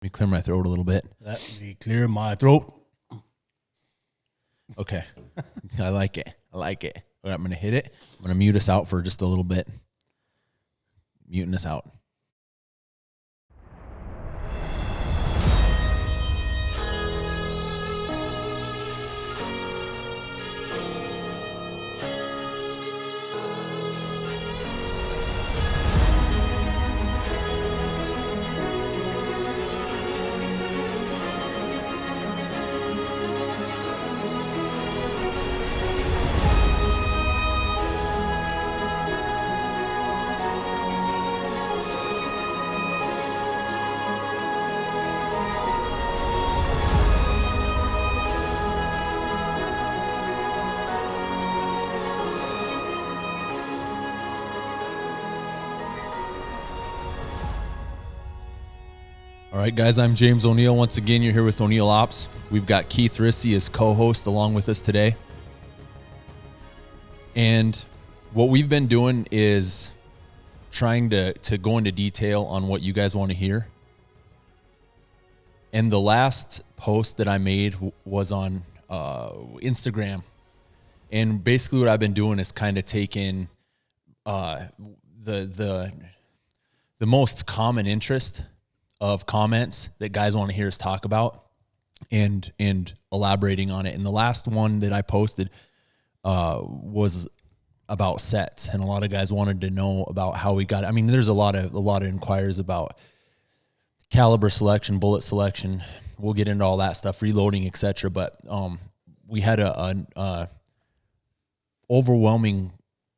Let me clear my throat a little bit. Let me clear my throat. Okay. I like it. I'm going to hit it. I'm going to mute us out for just a little bit. Muting us out. All right, guys, I'm James O'Neill. Once again, you're here with O'Neill Ops. We've got Keith Rissy as co-host along with us today. And what we've been doing is trying to go into detail on what you guys want to hear. And the last post that I made was on Instagram. And basically what I've been doing is kind of taking the most common interest of comments that guys want to hear us talk about and elaborating on it. And the last one that I posted was about sets, and a lot of guys wanted to know about how we got it. I mean, there's a lot of inquiries about caliber selection, bullet selection. We'll get into all that stuff, reloading, etc. But we had an overwhelming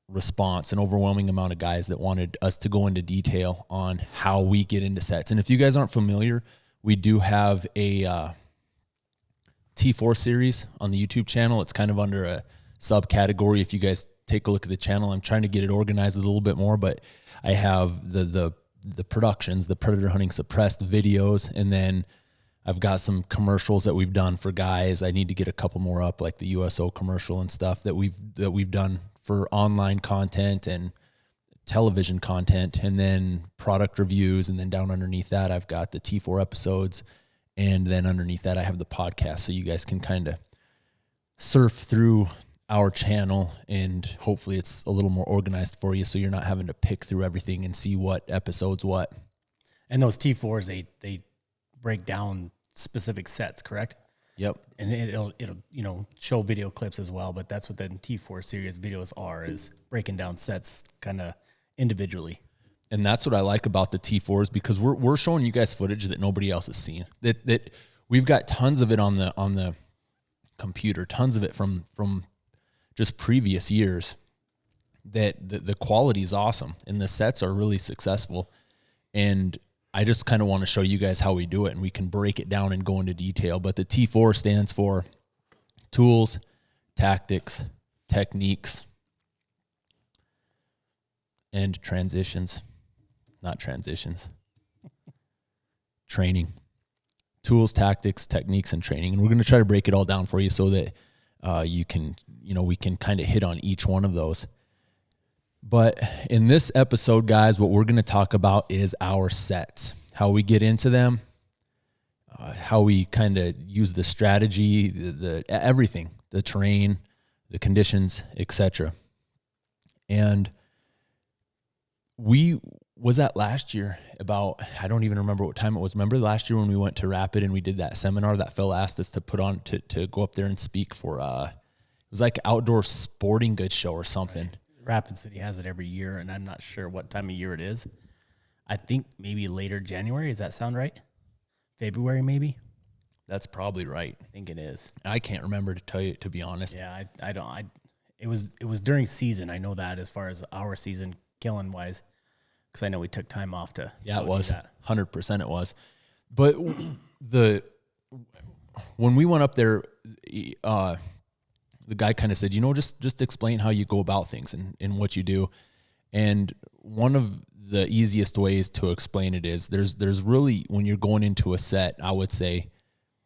response, an overwhelming amount of guys that wanted us to go into detail on how we get into sets. And if you guys aren't familiar, we do have a T4 series on the YouTube channel. It's kind of under a subcategory. If you guys take a look at the channel, I'm trying to get it organized a little bit more, but I have the productions, the predator hunting suppressed videos, and then I've got some commercials that we've done for guys. I need to get a couple more up, like the USO commercial and stuff that we've done for online content and television content, and then product reviews. And then down underneath that, I've got the T4 episodes. And then underneath that, I have the podcast. So you guys can kind of surf through our channel, and hopefully it's a little more organized for you, so you're not having to pick through everything and see what episode's what. And those T4s, they break down specific sets, correct? Yep. And it'll show video clips as well, but that's what the T4 series videos are, is breaking down sets kind of individually. And that's what I like about the T4s, because we're showing you guys footage that nobody else has seen. That we've got tons of it on the computer, tons of it from just previous years. That the quality is awesome and the sets are really successful. And I just kind of want to show you guys how we do it, and we can break it down and go into detail. But the T4 stands for tools, tactics, techniques, and transitions. Not transitions. Training. Tools, tactics, techniques, and training. And we're going to try to break it all down for you so that we can kind of hit on each one of those. But in this episode, guys, what we're going to talk about is our sets, how we get into them, how we kind of use the strategy, the everything, the terrain, the conditions, etc. And was that last year about, I don't even remember what time it was. Remember last year when we went to Rapid and we did that seminar that Phil asked us to put on to go up there and speak for, it was like outdoor sporting goods show or something. Right. Rapid City has it every year, and I'm not sure what time of year it is. I think maybe later January. Does that sound right? February, maybe? That's probably right. I think it is. I can't remember to tell you, to be honest. Yeah, I don't. It was during season. I know that as far as our season killing wise, because I know we took time off to. Yeah, it was 100%. It was, but when we went up there, the guy kind of said, just explain how you go about things and what you do. And one of the easiest ways to explain it is there's really, when you're going into a set, I would say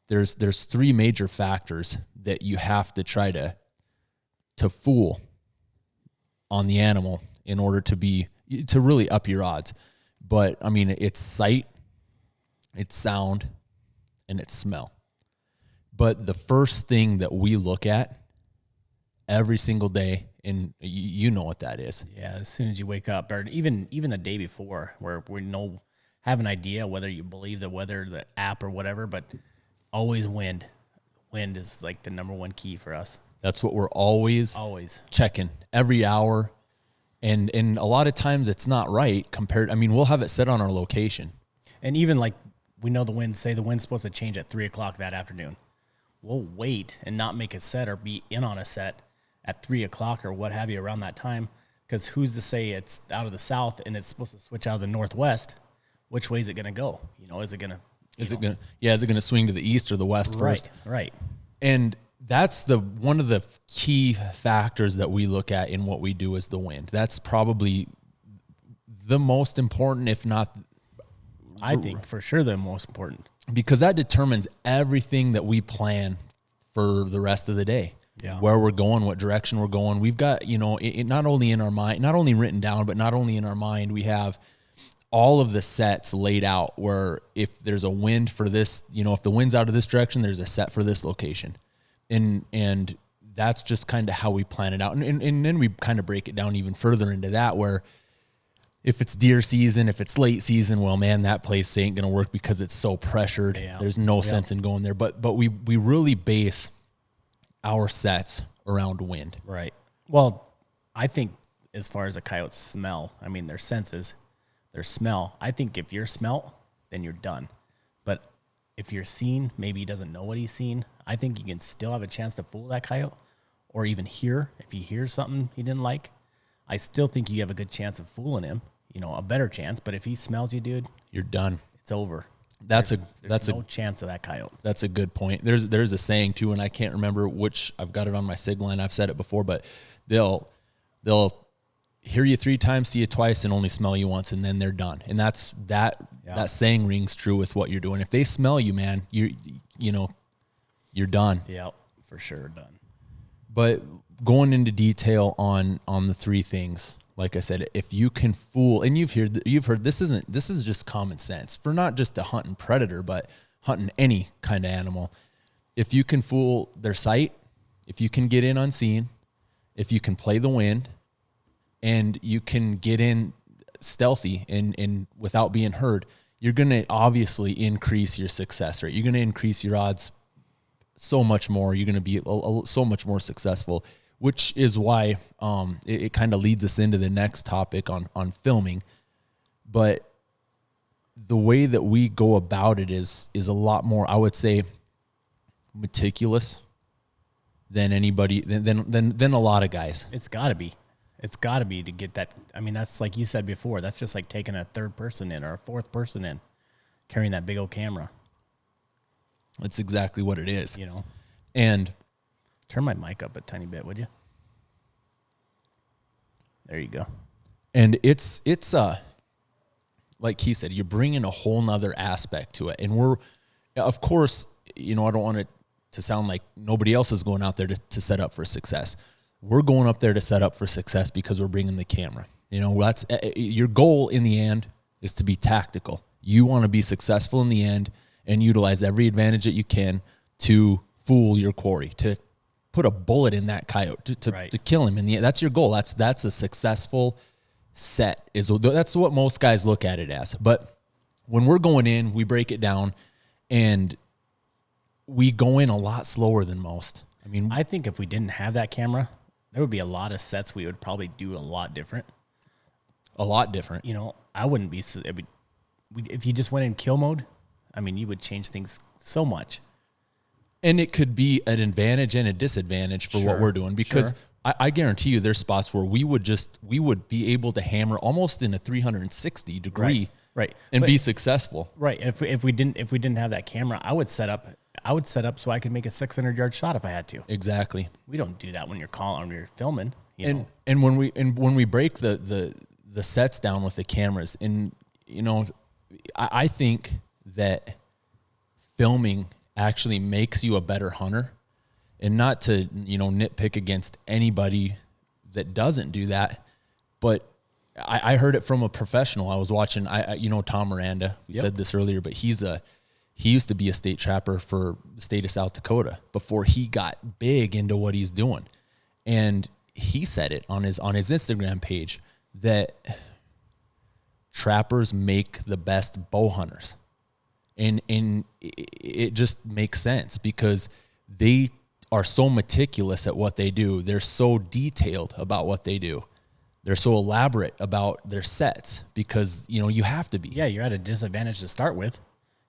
there's three major factors that you have to try to fool on the animal in order to really up your odds. But I mean, it's sight, it's sound, and it's smell. But the first thing that we look at every single day, and you know what that is. Yeah, as soon as you wake up, or even the day before, where we have an idea whether you believe the weather, the app, or whatever, but always wind. Wind is like the number one key for us. That's what we're always checking every hour. And a lot of times it's not right compared. I mean, we'll have it set on our location. And even like we know the wind's supposed to change at 3:00 that afternoon. We'll wait and not make a set or be in on a set at 3:00 or what have you around that time. Because who's to say it's out of the south and it's supposed to switch out of the northwest? Which way is it going to go? Is it going to? Is it going to swing to the east or the west first? Right. And that's one of the key factors that we look at in what we do is the wind. That's probably the most important, if not, I think for sure the most important, because that determines everything that we plan for the rest of the day. Yeah. Where we're going, what direction we're going. We've got, it not only in our mind, not only written down, but not only in our mind, we have all of the sets laid out where if there's a wind for this, if the wind's out of this direction, there's a set for this location. And that's just kind of how we plan it out. And then we kind of break it down even further into that, where if it's deer season, if it's late season, well, man, that place ain't going to work because it's so pressured. Yeah. There's no sense in going there. But we really base our sets around wind. Right. Well, I think as far as a coyote's smell, I mean, their senses, their smell, I think if you're smelt, then you're done. But if you're seen, maybe he doesn't know what he's seen. I think you can still have a chance to fool that coyote, or even hear. If he hears something he didn't like, I still think you have a good chance of fooling him, a better chance. But if he smells you, dude, you're done. It's over. There's no chance of that coyote. That's a good point. There's a saying too, and I can't remember which. I've got it on my sig line. I've said it before, but they'll hear you 3 times, see you twice, and only smell you once, and then they're done. And that saying rings true with what you're doing. If they smell you, man, you're done. Yeah, for sure done. But going into detail on the 3 things, like I said, if you can fool, and you've heard this is just common sense for not just a hunting predator, but hunting any kind of animal. If you can fool their sight, if you can get in unseen, if you can play the wind, and you can get in stealthy and without being heard, you're going to obviously increase your success rate. You're going to increase your odds so much more. You're going to be so much more successful, which is why it kind of leads us into the next topic on filming. But the way that we go about it is a lot more, I would say, meticulous than anybody, than a lot of guys. It's got to be. It's got to be to get that. I mean, that's like you said before. That's just like taking a 3rd person in or a 4th person in, carrying that big old camera. That's exactly what it is. And turn my mic up a tiny bit, would you? There you go. And it's like he said, you're bringing a whole nother aspect to it. And we're, of course, I don't want it to sound like nobody else is going out there to set up for success. We're going up there to set up for success because we're bringing the camera. That's your goal in the end is to be tactical. You want to be successful in the end and utilize every advantage that you can to fool your quarry, to put a bullet in that coyote, to kill him. And that's your goal. That's a successful set. That's what most guys look at it as. But when we're going in, we break it down and we go in a lot slower than most. I mean, I think if we didn't have that camera, there would be a lot of sets we would probably do a lot different. A lot different. I wouldn't be. If you just went in kill mode, I mean, you would change things so much. And it could be an advantage and a disadvantage for what we're doing, because I guarantee you there's spots where we would be able to hammer almost in a 360 degree and be successful. Right. If we didn't have that camera, I would set up so I could make a 600-yard shot if I had to. Exactly. We don't do that when you're filming. And when we break the sets down with the cameras, and I think that filming actually makes you a better hunter. And not to nitpick against anybody that doesn't do that, but I heard it from a professional. I was watching, Tom Miranda. We Yep. said this earlier, but he used to be a state trapper for the state of South Dakota before he got big into what he's doing. And he said it on his Instagram page that trappers make the best bow hunters. And it just makes sense because they are so meticulous at what they do. They're so detailed about what they do. They're so elaborate about their sets because, you have to be. Yeah, you're at a disadvantage to start with.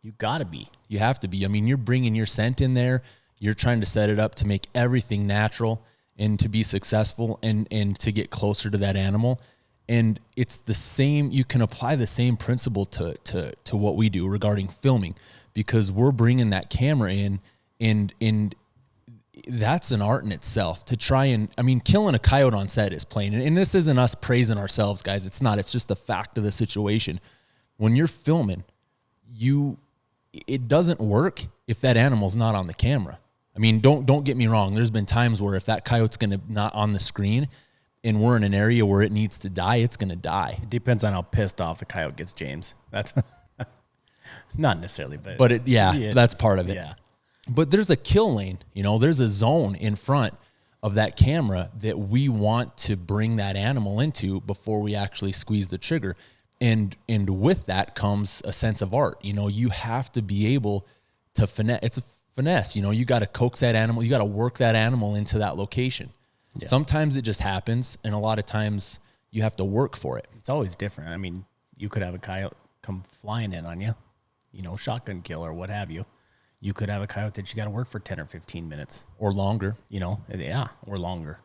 You got to be. You have to be. I mean, you're bringing your scent in there. You're trying to set it up to make everything natural and to be successful and to get closer to that animal. And it's the same. You can apply the same principle to what we do regarding filming because we're bringing that camera in and that's an art in itself to try and, killing a coyote on set is plain. And this isn't us praising ourselves, guys. It's not. It's just the fact of the situation. When you're filming, it doesn't work if that animal's not on the camera. Don't get me wrong. There's been times where if that coyote's not on the screen and we're in an area where it needs to die, it's going to die. It depends on how pissed off the coyote gets, James. That's not necessarily, but that's part of it. Yeah. But there's a kill lane, there's a zone in front of that camera that we want to bring that animal into before we actually squeeze the trigger. And with that comes a sense of art. You have to be able to finesse. It's a finesse. You got to coax that animal. You got to work that animal into that location. Yeah. Sometimes it just happens. And a lot of times you have to work for it. It's always different. You could have a coyote come flying in on you, shotgun kill or what have you. You could have a coyote that you got to work for 10 or 15 minutes. Or longer. Or longer.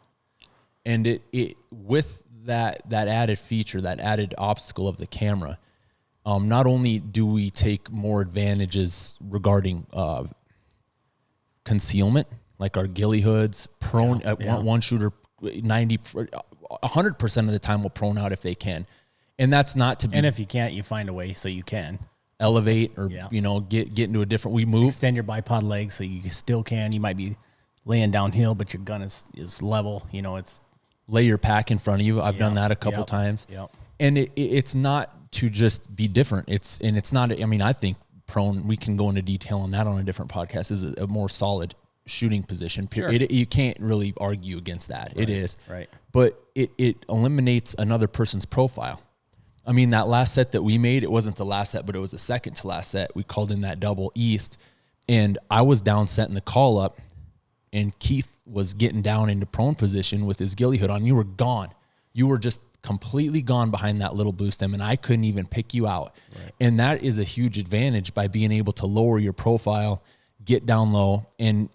And it with that added feature, that added obstacle of the camera, not only do we take more advantages regarding concealment, like our ghillie hoods, prone, one shooter, 100% of the time will prone out if they can. And that's not to be. And if you can't, you find a way so you can. Elevate or, get into a different, we move. Extend your bipod legs so you still can. You might be laying downhill, but your gun is level. It's lay your pack in front of you. I've done that a couple times. Yep. And it's not to just be different. It's not, I think prone, we can go into detail on that on a different podcast, is a more solid shooting position. Sure. You can't really argue against that. Right. It is. Right. But it eliminates another person's profile. That last set that we made, it wasn't the last set, but it was the second to last set. We called in that double east, and I was down setting the call up, and Keith was getting down into prone position with his ghillie hood on. You were gone. You were just completely gone behind that little blue stem, and I couldn't even pick you out. Right. And that is a huge advantage by being able to lower your profile, get down low. And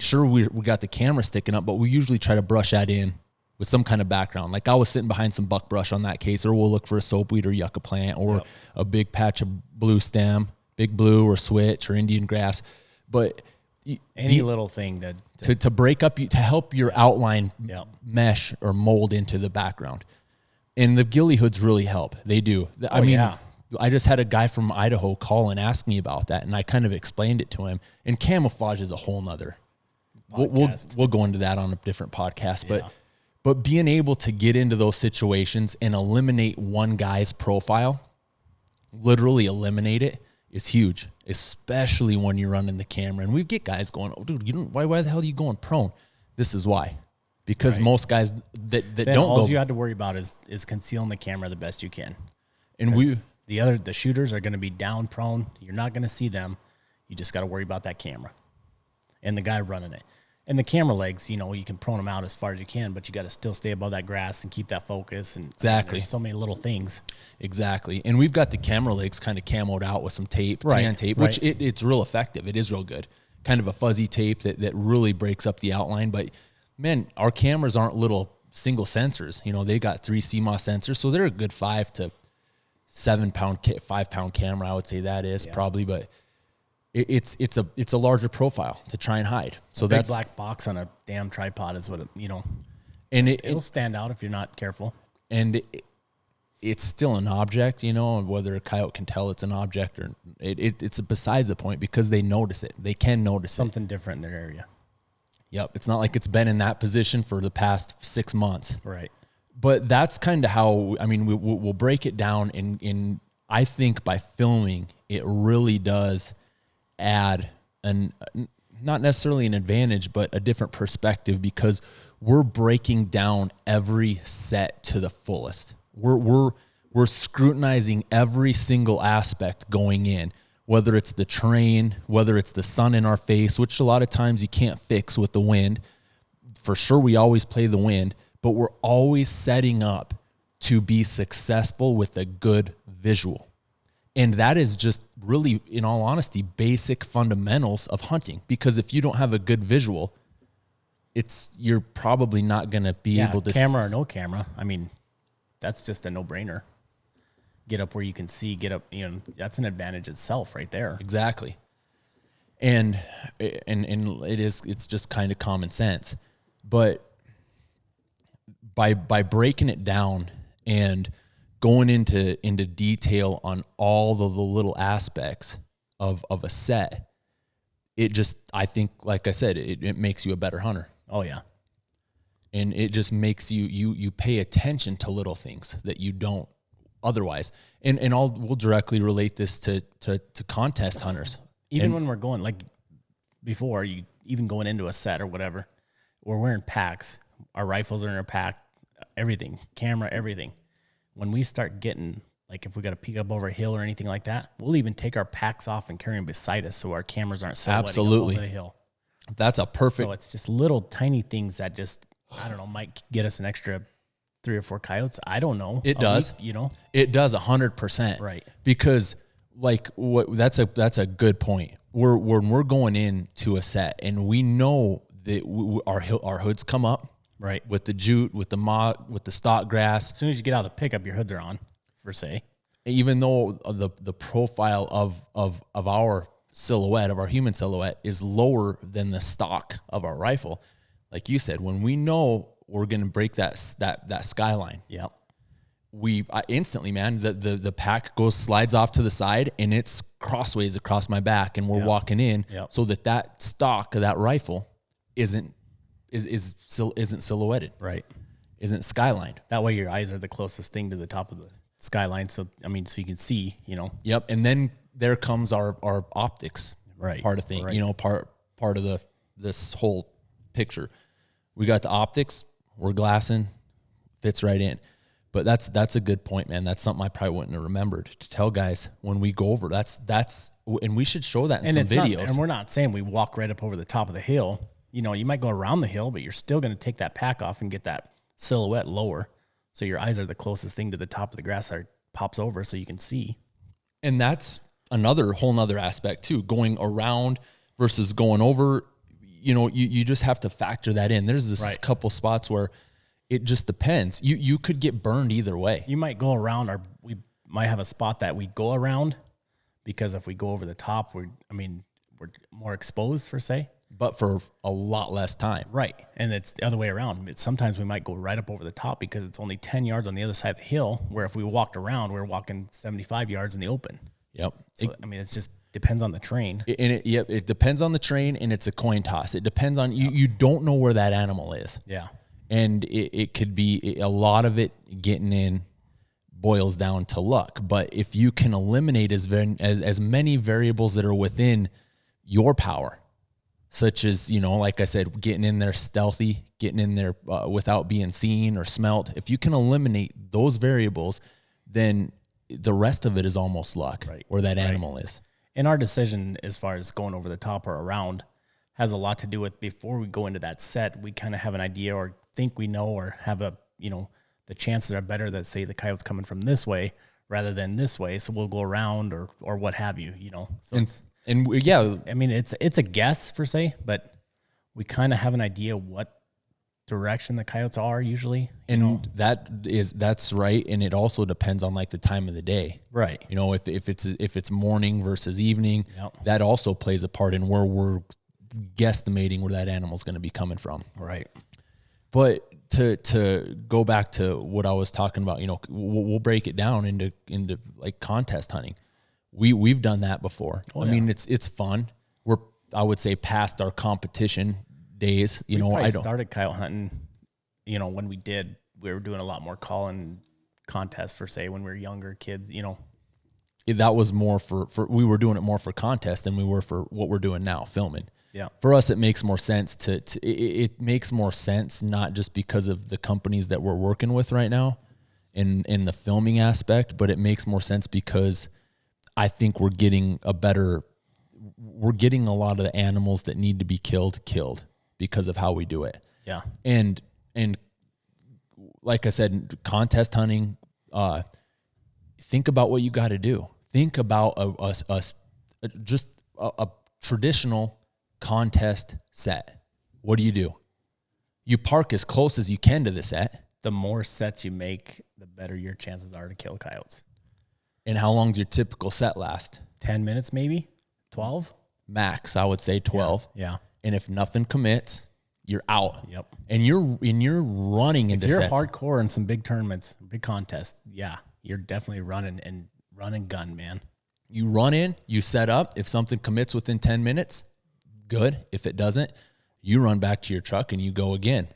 sure, we got the camera sticking up, but we usually try to brush that in with some kind of background. Like I was sitting behind some buckbrush on that case, or we'll look for a soapweed or yucca plant or a big patch of blue stem, big blue or switch or Indian grass. But any little thing to break up, to help your outline mesh or mold into the background. And the ghillie hoods really help. They do. I just had a guy from Idaho call and ask me about that, and I kind of explained it to him. And camouflage is a whole nother. We'll go into that on a different podcast. But being able to get into those situations and eliminate one guy's profile, literally eliminate it, is huge, especially when you're running the camera. And we get guys going, "Oh, dude, why the hell are you going prone?" This is why. Because most guys that then don't all go, you have to worry about is concealing the camera the best you can. And the shooters are going to be down prone. You're not going to see them. You just got to worry about that camera and the guy running it. And the camera legs, you can prone them out as far as you can, but you got to still stay above that grass and keep that focus. And exactly, there's so many little things. Exactly. And we've got the camera legs kind of camoed out with some tape, tan tape, which it's real effective. It is real good. Kind of a fuzzy tape that really breaks up the outline. But man, our cameras aren't little single sensors. They got 3 CMOS sensors, so they're a good 5 to 7 pound, 5 pound camera. I would say that is probably, but it's a larger profile to try and hide. So that's black box on a damn tripod is what and it'll stand out if you're not careful. And it's still an object, and whether a coyote can tell it's an object or it's besides the point, because they notice it. They can notice something different in their area. Yep. It's not like it's been in that position for the past 6 months. Right. But that's kind of how, I mean, we'll break it down in, I think by filming, it really does add not necessarily an advantage, but a different perspective, because we're breaking down every set to the fullest. We're scrutinizing every single aspect going in, whether it's the terrain, whether it's the sun in our face, which a lot of times you can't fix with the wind. For sure, we always play the wind, but we're always setting up to be successful with a good visual. And that is just really, in all honesty, basic fundamentals of hunting. Because if you don't have a good visual, you're probably not going to be able to... Camera or no camera, I mean, that's just a no-brainer. Get up where you can see, that's an advantage itself right there. Exactly. And it's just kind of common sense. But by breaking it down and going into detail on all the little aspects of a set, it just, I think, like I said, it makes you a better hunter. Oh yeah. And it just makes you pay attention to little things that you don't otherwise. And we'll directly relate this to contest hunters. Even when we're going, like before, you even going into a set or whatever, we're wearing packs. Our rifles are in our pack, everything, camera, everything. When we start getting, like if we got to peek up over a hill or anything like that, we'll even take our packs off and carry them beside us so our cameras aren't silhouetting up over the hill. That's a perfect... So it's just little tiny things that just, I don't know, might get us an extra 3 or 4 coyotes. I don't know. It does. It does 100%. Right. Because that's a good point. When we're going into a set and we know that our hoods come up, right, with the jute, with the stock grass. As soon as you get out of the pickup, your hoods are on, per se. Even though the profile of our silhouette, of our human silhouette, is lower than the stock of our rifle, like you said, when we know we're going to break that skyline, yeah, I instantly, man, the pack slides off to the side and it's crossways across my back, and we're walking in so that stock of that rifle isn't silhouetted, right? Isn't skylined. That way your eyes are the closest thing to the top of the skyline. So, I mean, so you can see, Yep. And then there comes our optics, right? Part of thing, right. Part of this whole picture. We got the optics, we're glassing, fits right in. But that's a good point, man. That's something I probably wouldn't have remembered to tell guys when we go over. And we should show that in some videos. And we're not saying we walk right up over the top of the hill. You might go around the hill, but you're still going to take that pack off and get that silhouette lower. So your eyes are the closest thing to the top of the grass that pops over so you can see. And that's whole nother aspect too, going around versus going over. You just have to factor that in. There's this couple spots where it just depends. You could get burned either way. You might go around, or we might have a spot that we go around, because if we go over the top, we're more exposed, per se. But for a lot less time. Right. And it's the other way around. Sometimes we might go right up over the top because it's only 10 yards on the other side of the hill, where if we walked around, we're walking 75 yards in the open. Yep. So, it just depends on the terrain. It depends on the terrain, and it's a coin toss. It depends on, you don't know where that animal is. Yeah. And it could be, a lot of it getting in boils down to luck. But if you can eliminate as many variables that are within your power, such as, like I said, getting in there stealthy, getting in there without being seen or smelt. If you can eliminate those variables, then the rest of it is almost luck, right, where that animal is. And our decision as far as going over the top or around has a lot to do with, before we go into that set, we kind of have an idea or think we know, or have the chances are better that, say, the coyote's coming from this way rather than this way. So we'll go around or what have you, So it's a guess, per se, but we kind of have an idea what direction the coyotes are usually. And that's right. And it also depends on like the time of the day. Right. If it's morning versus evening, that also plays a part in where we're guesstimating where that animal's going to be coming from. Right. But to go back to what I was talking about, we'll break it down into like contest hunting. We've done that before. I mean, it's fun. We're, I would say, past our competition days. I started coyote hunting, when we did we were doing a lot more calling contests for, say, when we were younger kids, you know. That was more for we were doing it more for contest than we were for what we're doing now, filming. Yeah. For us, it makes more sense it makes more sense, not just because of the companies that we're working with right now in the filming aspect, but it makes more sense because I think we're getting a lot of the animals that need to be killed because of how we do it. Yeah. And like I said, contest hunting, think about what you got to do. Think about a traditional contest set. What do? You park as close as you can to the set. The more sets you make, the better your chances are to kill coyotes. And how long does your typical set last? 10 minutes, maybe 12 max. I would say 12. Yeah. And if nothing commits, you're out. Yep. And you're running into sets. If you're hardcore in some big tournaments, big contests, yeah, you're definitely running and gun, man. You run in, you set up. If something commits within 10 minutes, good. If it doesn't, you run back to your truck and you go again.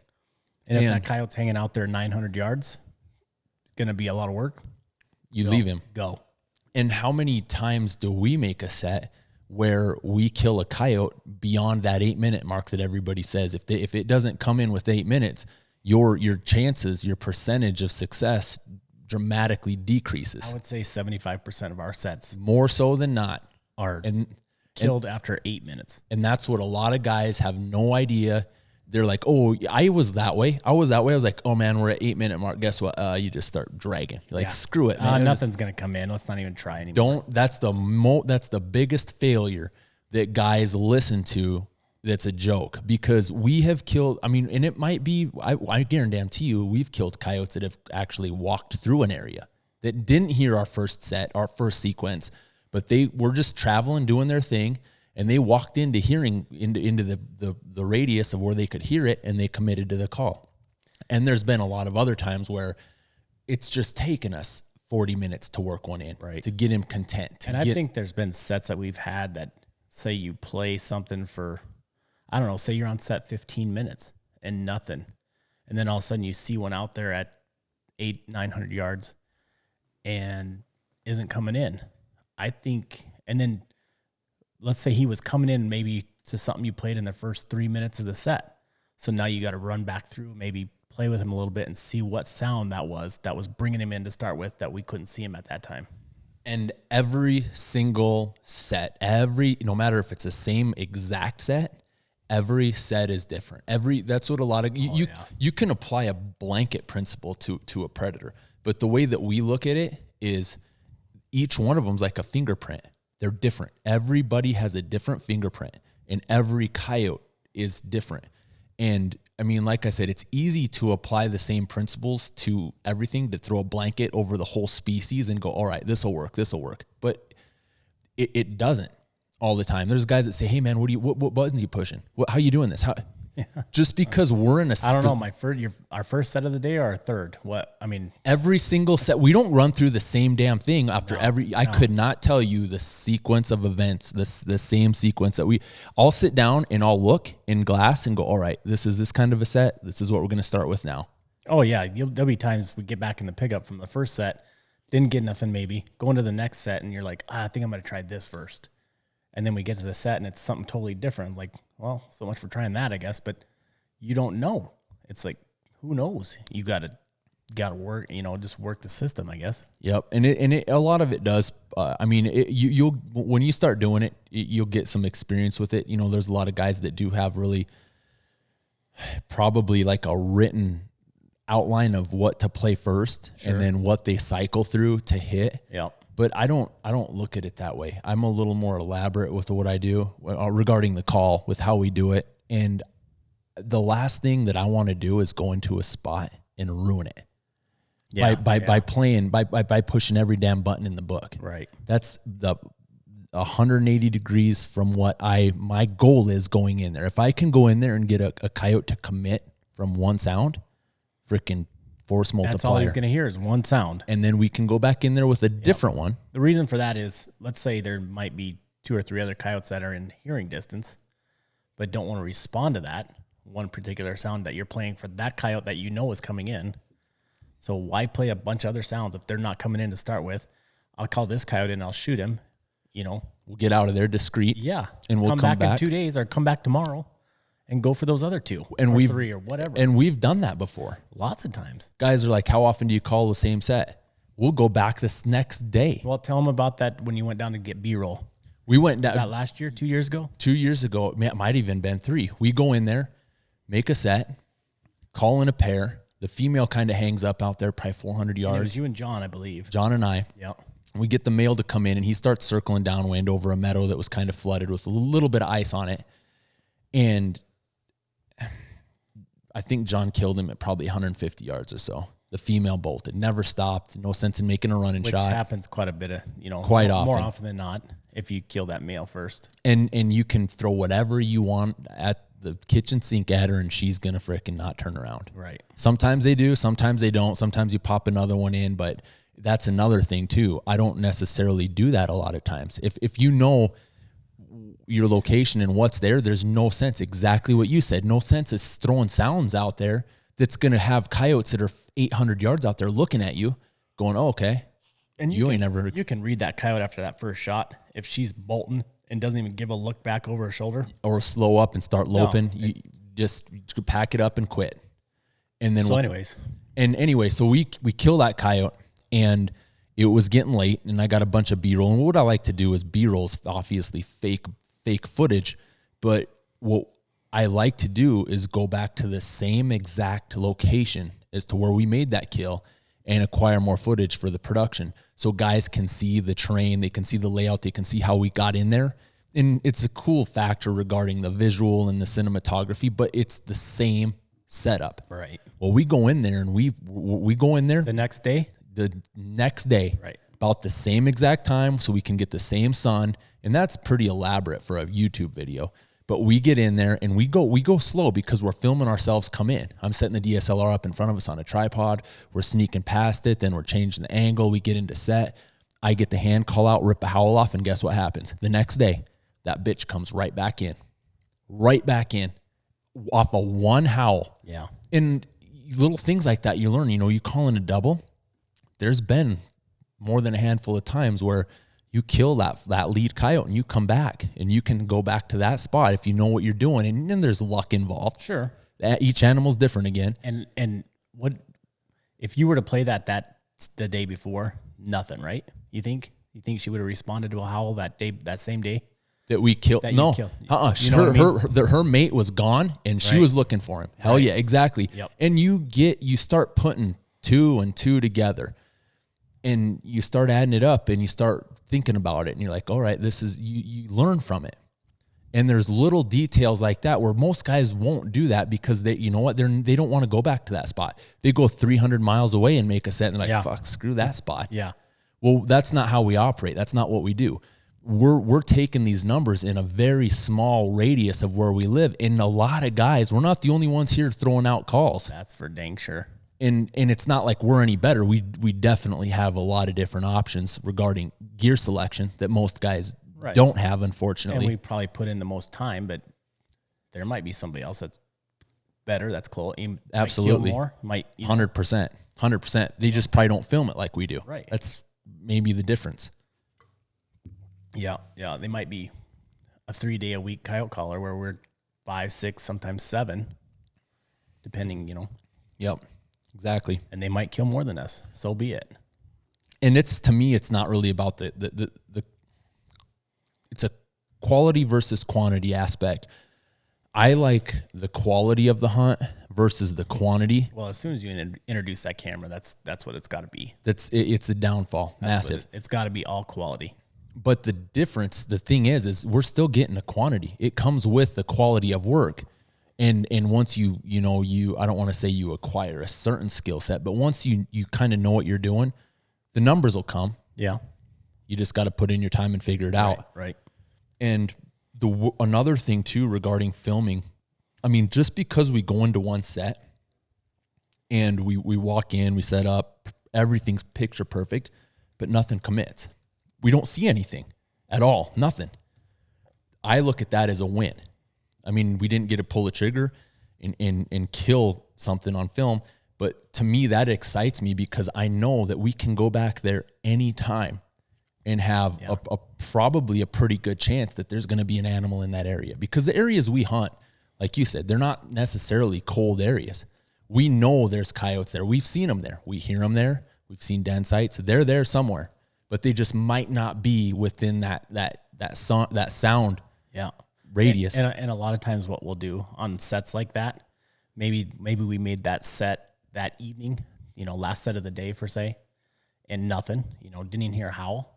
And if that coyote's hanging out there 900 yards, it's going to be a lot of work. You leave him. Go. And how many times do we make a set where we kill a coyote beyond that 8-minute mark that everybody says? If it doesn't come in with 8 minutes, your chances, your percentage of success dramatically decreases. I would say 75% of our sets more so than not are killed after 8 minutes. And that's what a lot of guys have no idea. They're like, oh, I was that way. I was like, oh man, we're at 8-minute mark. Guess what? You just start dragging. You're like, screw it, man. Nothing's going to come in. Let's not even try anymore. That's the biggest failure that guys listen to. That's a joke, because we have killed, and it might be, I guarantee you, we've killed coyotes that have actually walked through an area that didn't hear our first set, our first sequence, but they were just traveling, doing their thing. And they walked into hearing into the radius of where they could hear it, and they committed to the call. And there's been a lot of other times where it's just taken us 40 minutes to work one in, right, to get him content. I think there's been sets that we've had that, say you play something for, I don't know, say you're on set 15 minutes and nothing, and then all of a sudden you see one out there at 900 yards and isn't coming in. I think, and then let's say he was coming in maybe to something you played in the first 3 minutes of the set. So now you got to run back through, maybe play with him a little bit and see what sound that was bringing him in to start with, that we couldn't see him at that time. And every single set, no matter if it's the same exact set, every set is different. That's what a lot of, you can apply a blanket principle to a predator. But the way that we look at it is each one of them is like a fingerprint. They're different. Everybody has a different fingerprint, and every coyote is different. And like I said, it's easy to apply the same principles to everything, to throw a blanket over the whole species and go, all right, this will work. But it doesn't all the time. There's guys that say, hey man, what buttons are you pushing? How you doing this? Just because we're in I don't know, our first set of the day or our third? Every single set, we don't run through the same damn thing after I could not tell you the sequence of events, the same sequence that I'll sit down and I'll look in glass and go, all right, this is this kind of a set. This is what we're going to start with now. Oh yeah. There'll be times we get back in the pickup from the first set, didn't get nothing, maybe go into the next set and you're like, I think I'm going to try this first. And then we get to the set and it's something totally different. Like, well, so much for trying that, I guess, but you don't know. It's like, who knows? You got to work, just work the system, I guess. Yep. And a lot of it does. You'll when you start doing it, you'll get some experience with it. There's a lot of guys that do have really probably like a written outline of what to play first, sure, and then what they cycle through to hit. Yep. But I don't look at it that way. I'm a little more elaborate with what I do regarding the call, with how we do it. And the last thing that I want to do is go into a spot and ruin it. Yeah, by playing, by pushing every damn button in the book. Right. That's the 180 degrees from what my goal is going in there. If I can go in there and get a coyote to commit from one sound, freaking force multiplier. That's all he's going to hear is one sound. And then we can go back in there with a different one. The reason for that is, let's say there might be 2 or 3 other coyotes that are in hearing distance, but don't want to respond to that one particular sound that you're playing for that coyote that is coming in. So why play a bunch of other sounds if they're not coming in to start with? I'll call this coyote and I'll shoot him. You know, We'll get out of there discreet. yeah, And we'll come back in 2 days or come back tomorrow and go for those other 2 and or 3 or whatever. And we've done that before. Lots of times. Guys are like, how often do you call the same set? We'll go back this next day. Well, tell them about that when you went down to get B-roll. We went down Was that last year, 2 years ago? 2 years ago. It might even been 3. We go in there, make a set, call in a pair. The female kind of hangs up out there, probably 400 And it yards. was you and John, I believe. John and I. Yeah. We get the male to come in, and he starts circling downwind over a meadow that was kind of flooded with a little bit of ice on it. And I think John killed him at probably 150 yards or so. The female bolted, never stopped. No sense in making a running Which shot. happens quite a bit of, Quite more often. often than not, if you kill that male first. And you can throw whatever you want at the kitchen sink at her, and she's gonna frickin' not turn around. Right. Sometimes they do, sometimes they don't. Sometimes you pop another one in, but that's another thing too. I don't necessarily do that a lot of times. If you know your location and what's there, there's no sense. Exactly what you said. No sense is throwing sounds out there that's gonna have coyotes that are 800 yards out there looking at you, going, "Oh, okay." And You ain't never- You can read that coyote after that first shot. If she's bolting and doesn't even give a look back over her shoulder. Or slow up and start loping. You just pack it up and quit. And then So anyways, so we kill that coyote, and it was getting late, and I got a bunch of B-roll. And what I like to do is B-roll's obviously fake footage, but what I like to do is go back to the same exact location as to where we made that kill and acquire more footage for the production. So guys can see the terrain, they can see the layout, they can see how we got in there. And it's a cool factor regarding the visual and the cinematography, but it's the same setup. right. Well, we go in there and we go in there The next day, the next day, Right. about the same exact time, so we can get the same sun. And that's pretty elaborate for a YouTube video. But we get in there and we go slow because we're filming ourselves come in. I'm setting the DSLR up in front of us on a tripod. We're sneaking past it. Then we're changing the angle. We get into set. I get the hand call out, rip a howl off, and guess what happens? The next day, that bitch comes right back in off of one howl. yeah. And little things like that you learn. You call in a double. There's been more than a handful of times where you kill that lead coyote and you come back and you can go back to that spot if you know what you're doing. And then there's luck involved. Sure. Each animal's different again. And what if you were to play that the day before? Nothing, right? You think she would have responded to a howl that same day? That we killed. That you No. killed. Her, You know what I mean? her mate was gone and she Right. was looking for him. Hell Right. yeah, exactly. Yep. And you start putting 2 and 2 together and you start adding it up and you start thinking about it and you're like, all right, this is, you learn from it. And there's little details like that where most guys won't do that because they don't want to go back to that spot. They go 300 miles away and make a set and they're like, Yeah. fuck, screw that spot. Yeah. Well, that's not how we operate. That's not what we do. We're taking these numbers in a very small radius of where we live. And a lot of guys, we're not the only ones here throwing out calls. That's for dang sure. And it's not like we're any better. We definitely have a lot of different options regarding gear selection that most guys Right. don't have, And unfortunately. we probably put in the most time, but there might be somebody else that's better. That's close. Absolutely. Might 100%. 100%. They just probably don't film it like we do. Right. That's maybe the difference. Yeah. Yeah. They might be a 3-day-a-week coyote caller where we're 5, 6, sometimes 7, depending, Yep. Exactly. and they might kill more than us. So be it. And to me, it's not really about the it's a quality versus quantity aspect. I like the quality of the hunt versus the quantity. Well, as soon as you introduce that camera, that's what it's got to be. It's a downfall, massive. It's got to be all quality. But the difference, the thing is we're still getting a quantity. It comes with the quality of work. And once you I don't want to say you acquire a certain skill set, but once you kind of know what you're doing, the numbers will come. Yeah. You just got to put in your time and figure it out. Right. And another thing too regarding filming, I mean, just because we go into one set and we walk in, we set up, everything's picture perfect, but nothing commits. We don't see anything at all, nothing. I look at that as a win. I mean, we didn't get to pull the trigger and kill something on film, But to me, that excites me because I know that we can go back there anytime and have probably a pretty good chance that there's going to be an animal in that area, because the areas we hunt, like you said, they're not necessarily cold areas. We know there's coyotes there. We've seen them there. We hear them there. We've seen den sites. They're there somewhere, but they just might not be within that sound radius. And a lot of times what we'll do on sets like that, maybe we made that set that evening, last set of the day for say, and nothing, didn't even hear a howl.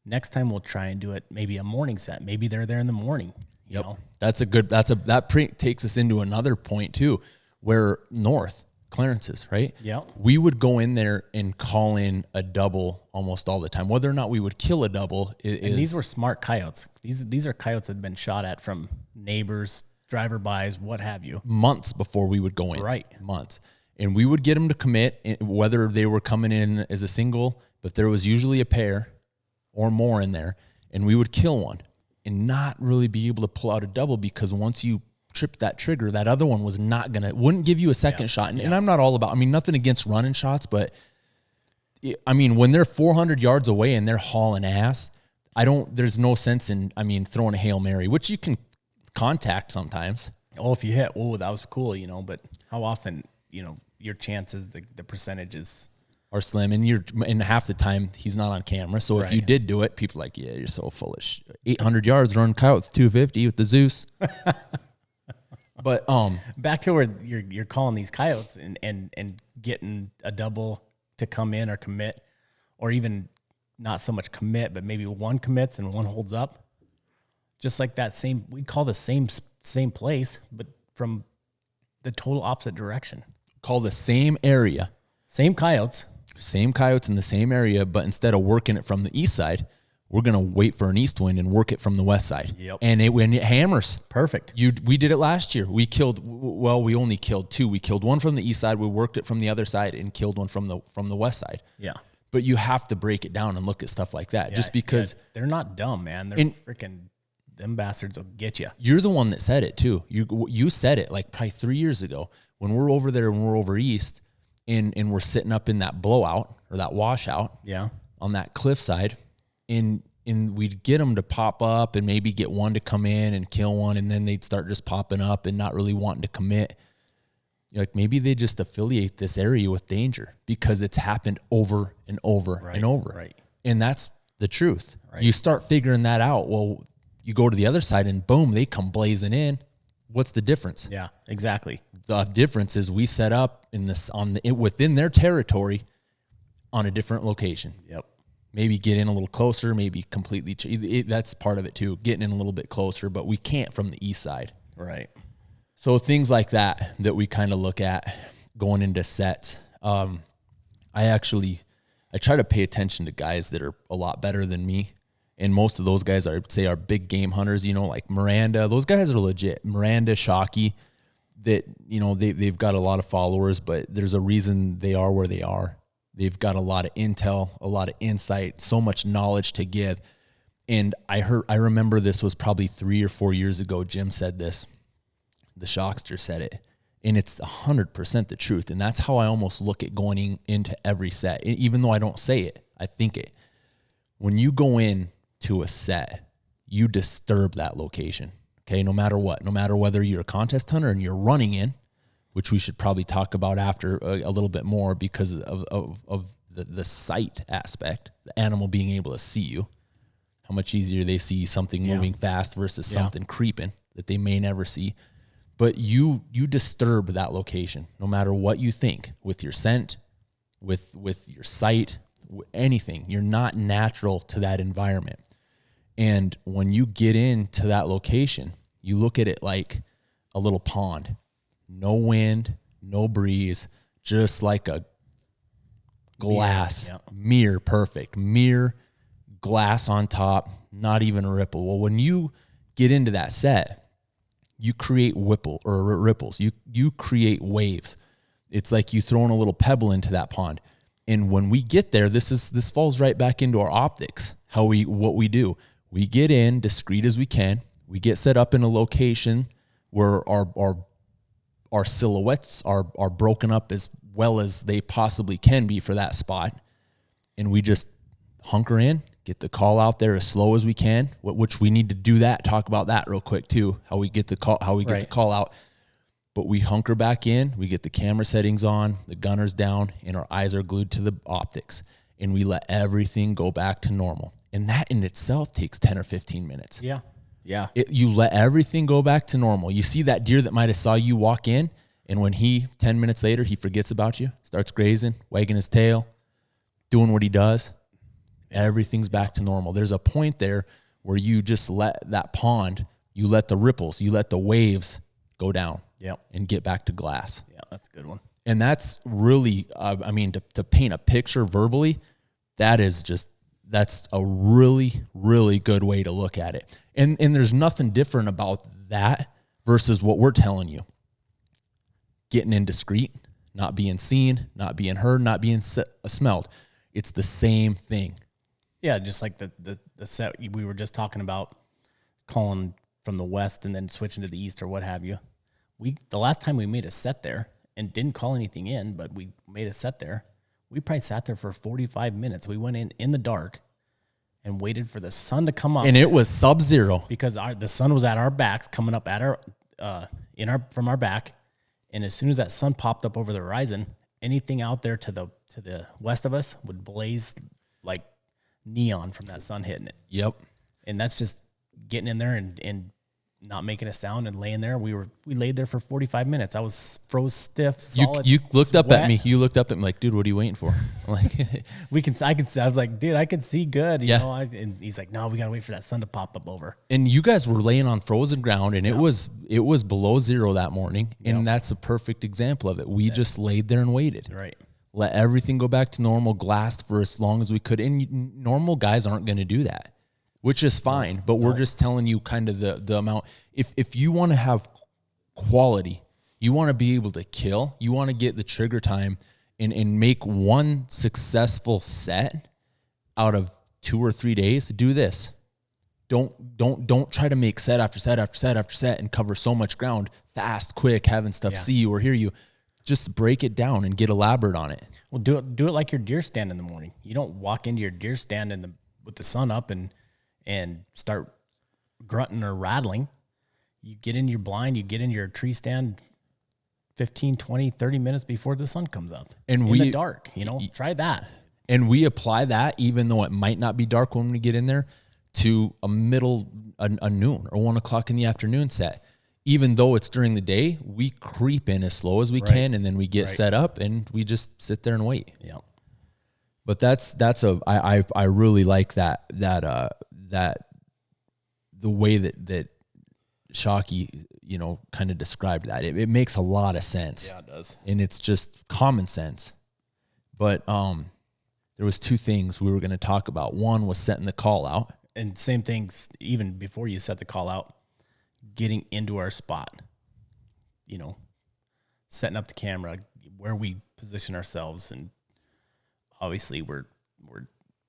Next time we'll try and do it maybe a morning set. Maybe they're there in the morning. You know? That takes us into another point too, where north clearances, right? Yeah. We would go in there and call in a double almost all the time. Whether or not we would kill a double and these were smart coyotes. These are coyotes that had been shot at from neighbors, driver-bys, what have you. Months before we would go in. Right. Months. And we would get them to commit, whether they were coming in as a single, but there was usually a pair or more in there, and we would kill one and not really be able to pull out a double, because once you tripped that trigger, that other one wouldn't give you a second shot. And I'm not all about, nothing against running shots, but when they're 400 yards away and they're hauling ass, there's no sense in, throwing a Hail Mary, which you can contact sometimes. Oh, if you hit, that was cool, but how often, your chances, the percentages are slim, and half the time he's not on camera. So if you did do it, people are like, yeah, you're so foolish. 800 yards run coyote with 250 with the Zeus. But back to where you're calling these coyotes and getting a double to come in or commit, or even not so much commit, but maybe one commits and one holds up. Just like that we call the same place, but from the total opposite direction. Call the same area. Same coyotes in the same area, but instead of working it from the east side, we're going to wait for an east wind and work it from the west side. Yep. And when it hammers. Perfect. We did it last year. We only killed two. We killed one from the east side. We worked it from the other side and killed one from the west side. Yeah. But you have to break it down and look at stuff like that, just because. They're not dumb, man. They're freaking, them bastards will get you. You're the one that said it too. You said it like probably 3 years ago when we're over there and we're over east and we're sitting up in that blowout or that washout on that cliffside. And we'd get them to pop up and maybe get one to come in and kill one, and then they'd start just popping up and not really wanting to commit. Like maybe they just affiliate this area with danger because it's happened over and over and over. Right. And that's the truth. Right. You start figuring that out. Well, you go to the other side and boom, they come blazing in. What's the difference? Yeah, exactly. The difference is we set up within their territory on a different location. Yep. Maybe get in a little closer, maybe completely. That's part of it too, getting in a little bit closer, but we can't from the east side. Right. So things like that we kind of look at going into sets. I try to pay attention to guys that are a lot better than me. And most of those guys are big game hunters, like Miranda. Those guys are legit. Miranda, Shockey, that, they've got a lot of followers, but there's a reason they are where they are. They've got a lot of intel, a lot of insight, so much knowledge to give. And I remember this was probably 3 or 4 years ago. Jim said this. The Shockster said it. And it's 100% the truth. And that's how I almost look at going into every set. Even though I don't say it, I think it. When you go in to a set, you disturb that location. Okay, no matter what. No matter whether you're a contest hunter and you're running in, which we should probably talk about after a little bit more because of the sight aspect, the animal being able to see you, how much easier they see something moving fast versus something creeping that they may never see. But you disturb that location, no matter what you think, with your scent, with your sight, anything. You're not natural to that environment. And when you get into that location, you look at it like a little pond. No wind, no breeze, just like a glass mirror, perfect mirror, glass on top, not even a ripple. Well, when you get into that set, you create ripples. You create waves. It's like you throwing a little pebble into that pond. And when we get there, this falls right back into our optics. What we do, we get in discreet as we can. We get set up in a location where our silhouettes are broken up as well as they possibly can be for that spot. And we just hunker in, get the call out there as slow as we can, which we need to do that. Talk about that real quick too, how we get the call out. But we hunker back in, we get the camera settings on, the gunner's down, and our eyes are glued to the optics. And we let everything go back to normal. And that in itself takes 10 or 15 minutes. Yeah. Yeah. You let everything go back to normal. You see that deer that might have saw you walk in, and when 10 minutes later, he forgets about you, starts grazing, wagging his tail, doing what he does, everything's back to normal. There's a point there where you just let that pond, you let the ripples, you let the waves go down and get back to glass. Yeah, that's a good one. And that's really, to paint a picture verbally, that's a really, really good way to look at it. And there's nothing different about that versus what we're telling you. Getting indiscreet, not being seen, not being heard, not being smelled. It's the same thing. Yeah, just like the set we were just talking about, calling from the west and then switching to the east or what have you. The last time we made a set there and didn't call anything in, but we made a set there, we probably sat there for 45 minutes. We went in the dark and waited for the sun to come up. And it was sub-zero. Because the sun was at our backs, coming up at from our back. And as soon as that sun popped up over the horizon, anything out there to the west of us would blaze like neon from that sun hitting it. Yep. And that's just getting in there and not making a sound and laying there. We laid there for 45 minutes. I was froze stiff, solid. You looked up at me. You looked up at me like, dude, what are you waiting for? I'm like, I was like, dude, I can see good. You Yeah. know, and he's like, no, we got to wait for that sun to pop up over. and you guys were laying on frozen ground, and it was below zero that morning, and that's a perfect example of it. We just laid there and waited. Right. Let everything go back to normal, glassed for as long as we could. And normal guys aren't going to do that, which is fine. But we're just telling you kind of the amount. If you want to have quality, you want to be able to kill, you want to get the trigger time and make one successful set out of 2 or 3 days, do this. Don't try to make set after set after set after set and cover so much ground fast, quick, having stuff see you or hear you. Just break it down and get elaborate on it. Well, do it like your deer stand in the morning. You don't walk into your deer stand with the sun up and start grunting or rattling. You get in your blind, you get in your tree stand 15, 20, 30 minutes before the sun comes up. And in the dark, try that. And we apply that, even though it might not be dark when we get in there, to a noon or 1 o'clock in the afternoon set. Even though it's during the day, we creep in as slow as we can, and then we get set up and we just sit there and wait. Yeah. But I really like that the way that Shockey, kind of described that. It makes a lot of sense. Yeah, it does. And it's just common sense. But there was 2 things we were going to talk about. One was setting the call out. And same things, even before you set the call out, getting into our spot, setting up the camera, where we position ourselves. And obviously we're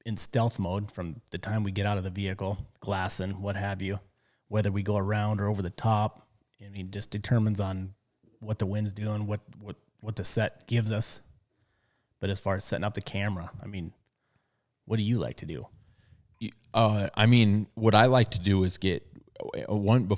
in stealth mode from the time we get out of the vehicle, glassing, what have you, whether we go around or over the top. I mean, just determines on what the wind's doing, what the set gives us. But as far as setting up the camera, I mean, what do you like to do? What I like to do is get when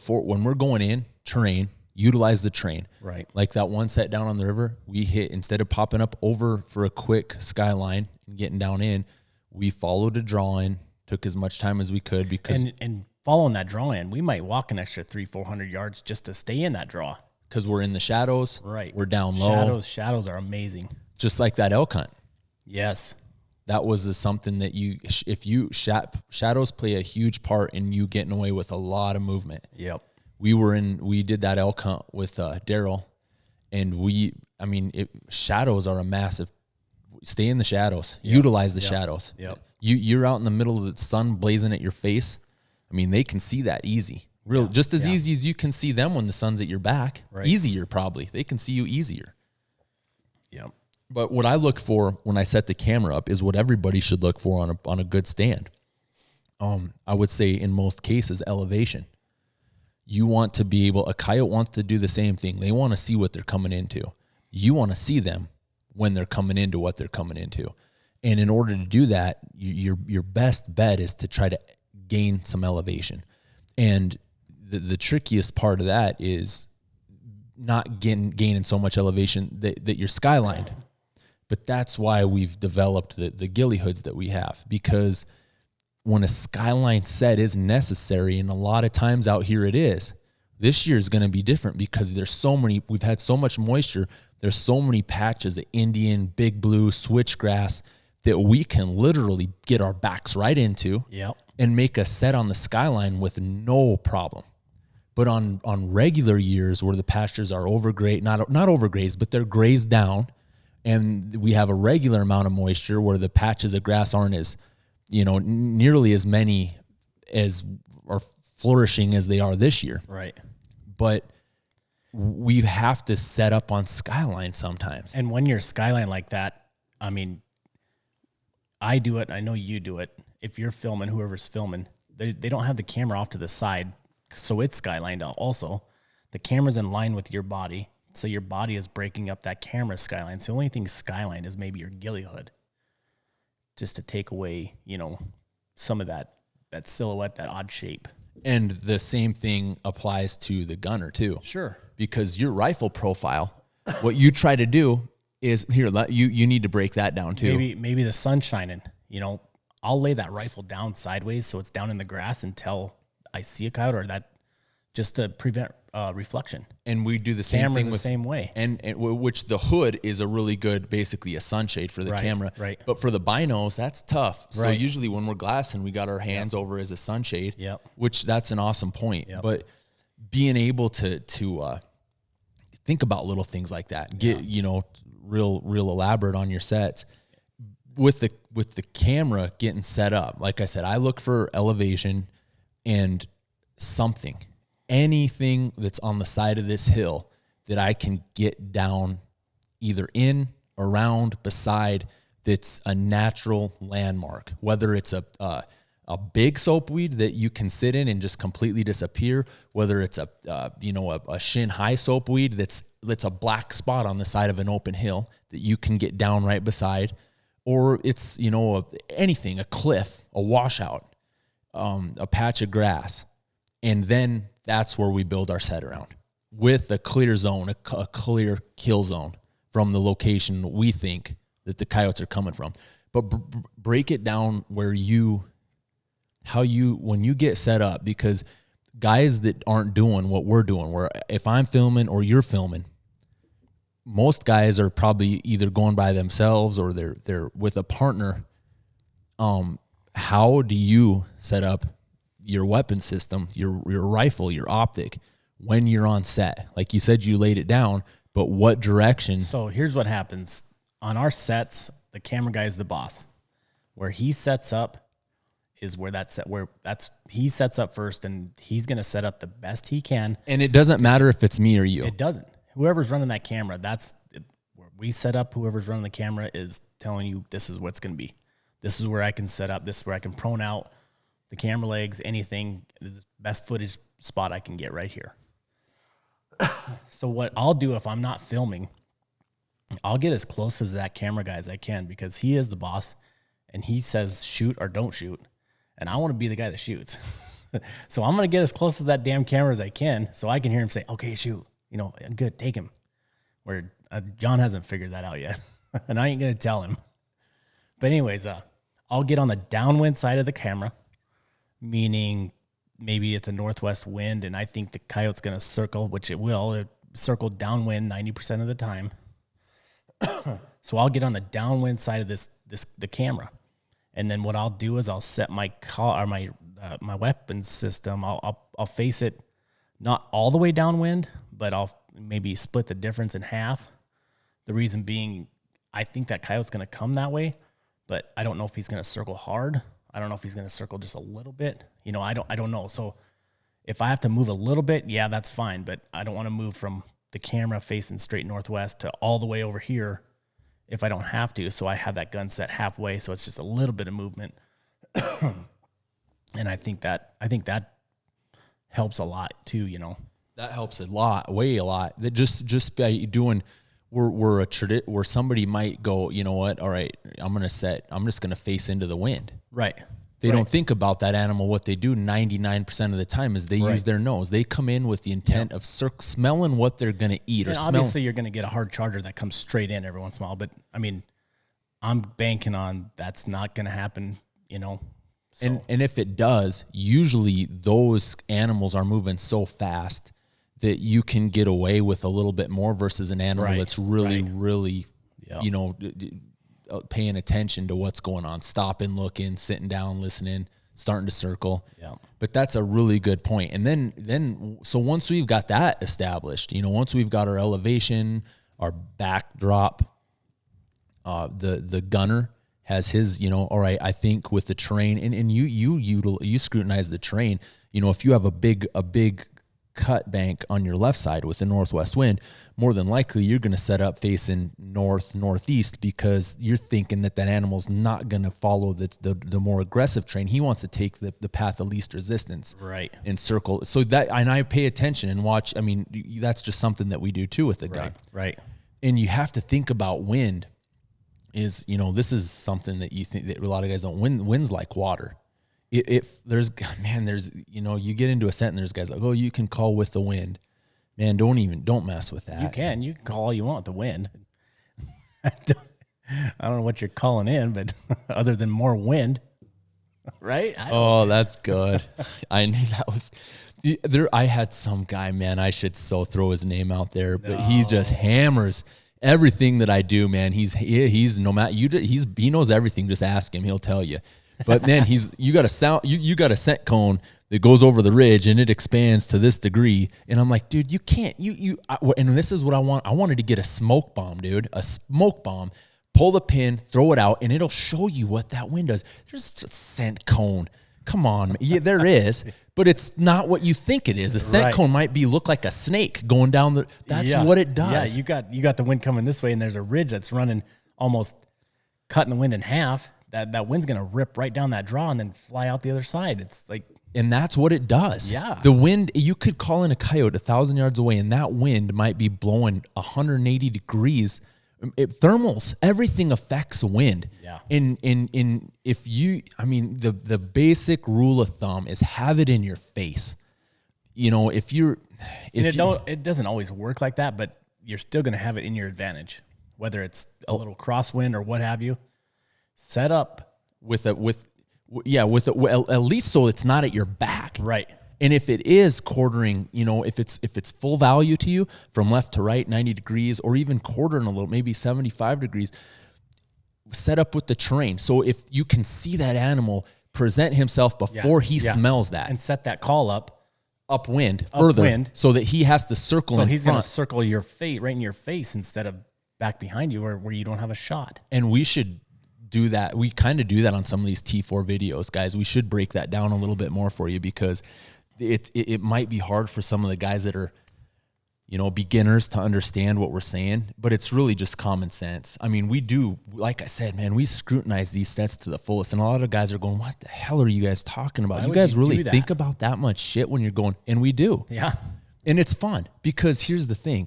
we're going in terrain, utilize the terrain. Right. Like that one set down on the river, we hit, instead of popping up over for a quick skyline and getting down in, we followed a draw in, took as much time as we could because and following that draw in, we might walk an extra 300-400 yards just to stay in that draw. Because we're in the shadows. Right. We're down low. Shadows are amazing. Just like that elk hunt. Yes. That was something that shadows play a huge part in you getting away with a lot of movement. Yep. We did that elk hunt with Daryl, and shadows are a massive. Stay in the shadows. Yep. Utilize the shadows. Yep. You're out in the middle of the sun blazing at your face. I mean, they can see that easy. Just as easy as you can see them when the sun's at your back. Right. Easier probably. They can see you easier. Yep. But what I look for when I set the camera up is what everybody should look for on a good stand. I would say in most cases, elevation. You want to be able, a coyote wants to do the same thing. They want to see what they're coming into. You want to see them when they're coming into what they're coming into. And in order to do that, your best bet is to try to gain some elevation. And the trickiest part of that is not gaining so much elevation that you're skylined. But that's why we've developed the ghillie hoods that we have, because when a skyline set is necessary, and a lot of times out here it is, this year is going to be different because we've had so much moisture. There's so many patches of Indian, big blue, switchgrass that we can literally get our backs right into and make a set on the skyline with no problem. But on regular years where the pastures are overgrazed, not overgrazed, but they're grazed down, and we have a regular amount of moisture where the patches of grass aren't as, nearly as many as are flourishing as they are this year. Right. But we have to set up on skyline sometimes. And when you're skyline like that, I mean, I do it. I know you do it. If you're filming, whoever's filming, they don't have the camera off to the side, so it's skylined out also. The camera's in line with your body, so your body is breaking up that camera skyline. So the only thing skyline is maybe your ghillie hood, just to take away, some of that silhouette, that odd shape. And the same thing applies to the gunner too. Sure. Because your rifle profile, what you try to do is you need to break that down too. Maybe the sun's shining. I'll lay that rifle down sideways so it's down in the grass until I see a coyote, or that, just to prevent reflection. And we do the same Camera's thing the same way. And which the hood is a really good, basically a sunshade for the camera. Right. But for the binos, that's tough. So Right. usually when we're glassing, we got our hands over as a sunshade. Yep. Which that's an awesome point. Yep. But being able to think about little things like that, get real elaborate on your sets. With the camera getting set up, like I said, I look for elevation and anything that's on the side of this hill that I can get down, either in, around, beside, that's a natural landmark, whether it's a big soapweed that you can sit in and just completely disappear, whether it's a shin high soapweed that's a black spot on the side of an open hill that you can get down right beside, or it's anything, a cliff, a washout, a patch of grass. And then that's where we build our set around, with a clear zone, a clear kill zone from the location we think that the coyotes are coming from. But break it down when you get set up, because guys that aren't doing what we're doing, where if I'm filming or you're filming, most guys are probably either going by themselves or they're with a partner. How do you set up your weapon system, your rifle, your optic, when you're on set? Like you said, you laid it down, but what direction? So here's what happens. On our sets, the camera guy is the boss. Where he sets up is he sets up first, and he's going to set up the best he can. And it doesn't matter if it's me or you. It doesn't. Whoever's running that camera, where we set up. Whoever's running the camera is telling you, this is what's going to be. This is where I can set up. This is where I can prone out the camera legs, anything, the best footage spot I can get right here. So what I'll do if I'm not filming, I'll get as close as that camera guy as I can, because he is the boss and he says shoot or don't shoot. And I want to be the guy that shoots. So I'm going to get as close to that damn camera as I can so I can hear him say, okay, shoot. Good, take him. Where John hasn't figured that out yet. And I ain't going to tell him. But anyways, I'll get on the downwind side of the camera, meaning maybe it's a northwest wind and I think the coyote's going to circle, which it will. Circle downwind 90% of the time. So I'll get on the downwind side of the camera. And then what I'll do is I'll set my weapon system. I'll face it not all the way downwind, but I'll maybe split the difference in half. The reason being, I think that coyote's going to come that way, but I don't know if he's going to circle hard. I don't know if he's going to circle just a little bit. I don't know. So if I have to move a little bit, yeah, that's fine. But I don't want to move from the camera facing straight northwest to all the way over here if I don't have to. So I have that gun set halfway, so it's just a little bit of movement. And I think that helps a lot too. That helps a lot, a lot. That just by doing where somebody might go, you know what? All right, I'm just gonna face into the wind. Right. They don't think about that animal. What they do 99% of the time is they use their nose. They come in with the intent of smelling what they're going to eat. And obviously, you're going to get a hard charger that comes straight in every once in a while. But, I mean, I'm banking on that's not going to happen, you know. So. And if it does, usually those animals are moving so fast that you can get away with a little bit more versus an animal that's really, you know, paying attention to what's going on, stopping, looking, sitting down, listening, starting to circle. Yeah. But that's a really good point. And then so once we've got that established, you know, once we've got our elevation, our backdrop, the gunner has his, you know, all right, I think with the terrain and you scrutinize the terrain, you know, if you have a big cut bank on your left side with a northwest wind, more than likely you're going to set up facing northeast because you're thinking that animal's not going to follow the more aggressive terrain. He wants to take the path of least resistance, right, and circle. So that, and I pay attention and watch. I mean, that's just something that we do too with the gun, right. And you have to think about wind. Is, you know, this is something that you think that a lot of guys don't. Wind's like water. There's, you know, you get into a set and there's guys like, oh, you can call with the wind. Man, don't mess with that. You can call all you want with the wind. I don't know what you're calling in, but other than more wind, right? Oh, that's good. I knew that was there. I had some guy, man, I should so throw his name out there, but he just hammers everything that I do, man. He's no matter he knows everything. Just ask him, he'll tell you. But man, you got a scent cone that goes over the ridge and it expands to this degree. And I'm like, dude, you can't, and this is what I want. I wanted to get a smoke bomb, dude, a smoke bomb, pull the pin, throw it out, and it'll show you what that wind does. There's a scent cone. Come on. Yeah, there is, but it's not what you think it is. A scent cone might look like a snake going down that's what it does. Yeah, you got the wind coming this way and there's a ridge that's running almost cutting the wind in half. That wind's going to rip right down that draw and then fly out the other side. It's like, and that's what it does. Yeah. The wind, you could call in a coyote 1,000 yards away and that wind might be blowing 180 degrees. Thermals, everything affects wind. Yeah. In if you, I mean, the basic rule of thumb is have it in your face. You know, it doesn't always work like that, but you're still going to have it in your advantage, whether it's a little crosswind or what have you. Set up at least so it's not at your back. Right. And if it is quartering, you know, if it's full value to you from left to right, 90 degrees, or even quartering a little, maybe 75 degrees, set up with the terrain. So if you can see that animal present himself before he smells that. And set that call upwind further, so that he has to circle in front. So he's going to circle your face, right in your face, instead of back behind you where you don't have a shot. And we should do that. We kind of do that on some of these T4 videos, guys. We should break that down a little bit more for you because it might be hard for some of the guys that are, you know, beginners to understand what we're saying, but it's really just common sense. I mean, we do, like I said, man, we scrutinize these sets to the fullest, and a lot of guys are going, what the hell are you guys talking about? You guys really think about that much shit when you're going, and we do. Yeah. And it's fun because here's the thing.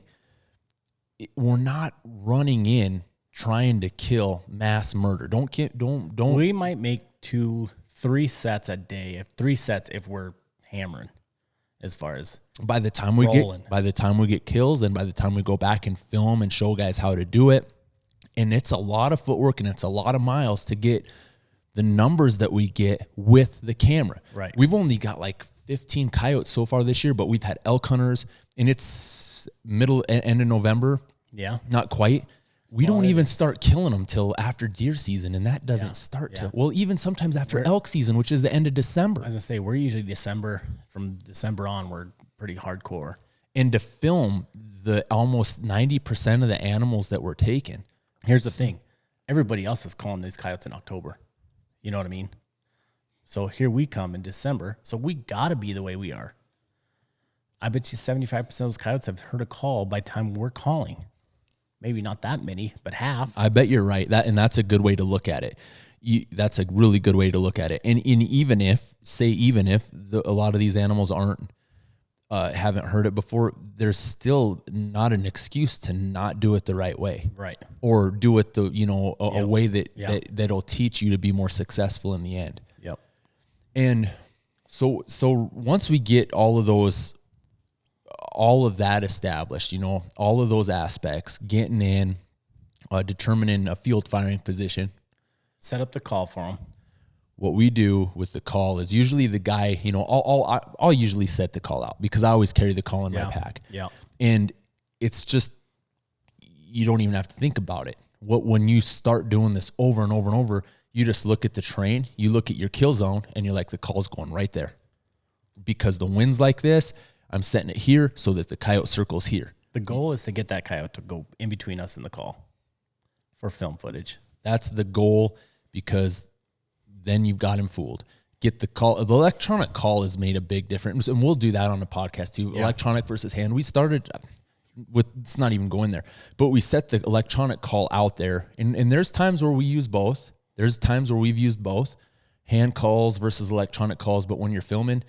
We're not running in trying to kill mass murder. Don't. We might make 2-3 sets a day. If we're hammering, as far as by the time we get kills, and by the time we go back and film and show guys how to do it, and it's a lot of footwork and it's a lot of miles to get the numbers that we get with the camera. Right. We've only got like 15 coyotes so far this year, but we've had elk hunters, and it's end of November. Yeah. Not quite. We don't even start killing them till after deer season, and that doesn't start till, well, even sometimes after elk season, which is the end of December. I was going to say, we're usually from December on, we're pretty hardcore. And to film the almost 90% of the animals that we're taking. Here's the thing. Everybody else is calling these coyotes in October. You know what I mean? So here we come in December, so we got to be the way we are. I bet you 75% of those coyotes have heard a call by the time we're calling. Maybe not that many, but half. I bet you're right. That's a good way to look at it. That's a really good way to look at it. And even if a lot of these animals aren't haven't heard it before, there's still not an excuse to not do it the right way. Right. Or do it a way Yep. that'll teach you to be more successful in the end. Yep. And so once we get all of that established, all of those aspects, getting in, determining a field firing position, set up the call for them. What we do with the call is usually the guy, I'll usually set the call out because I always carry the call in my pack. Yeah. And it's just, you don't even have to think about it. When you start doing this over and over and over, you just look at the terrain, you look at your kill zone, and you're like, the call's going right there. Because the wind's like this, I'm setting it here so that the coyote circle's here. The goal is to get that coyote to go in between us and the call for film footage. That's the goal, because then you've got him fooled. Get the call. The electronic call has made a big difference, and we'll do that on the podcast too. Yeah. Electronic versus hand. We started with, it's not even going there, but we set the electronic call out there, and there's times where we use both. There's times where we've used both, hand calls versus electronic calls. But when you're filming,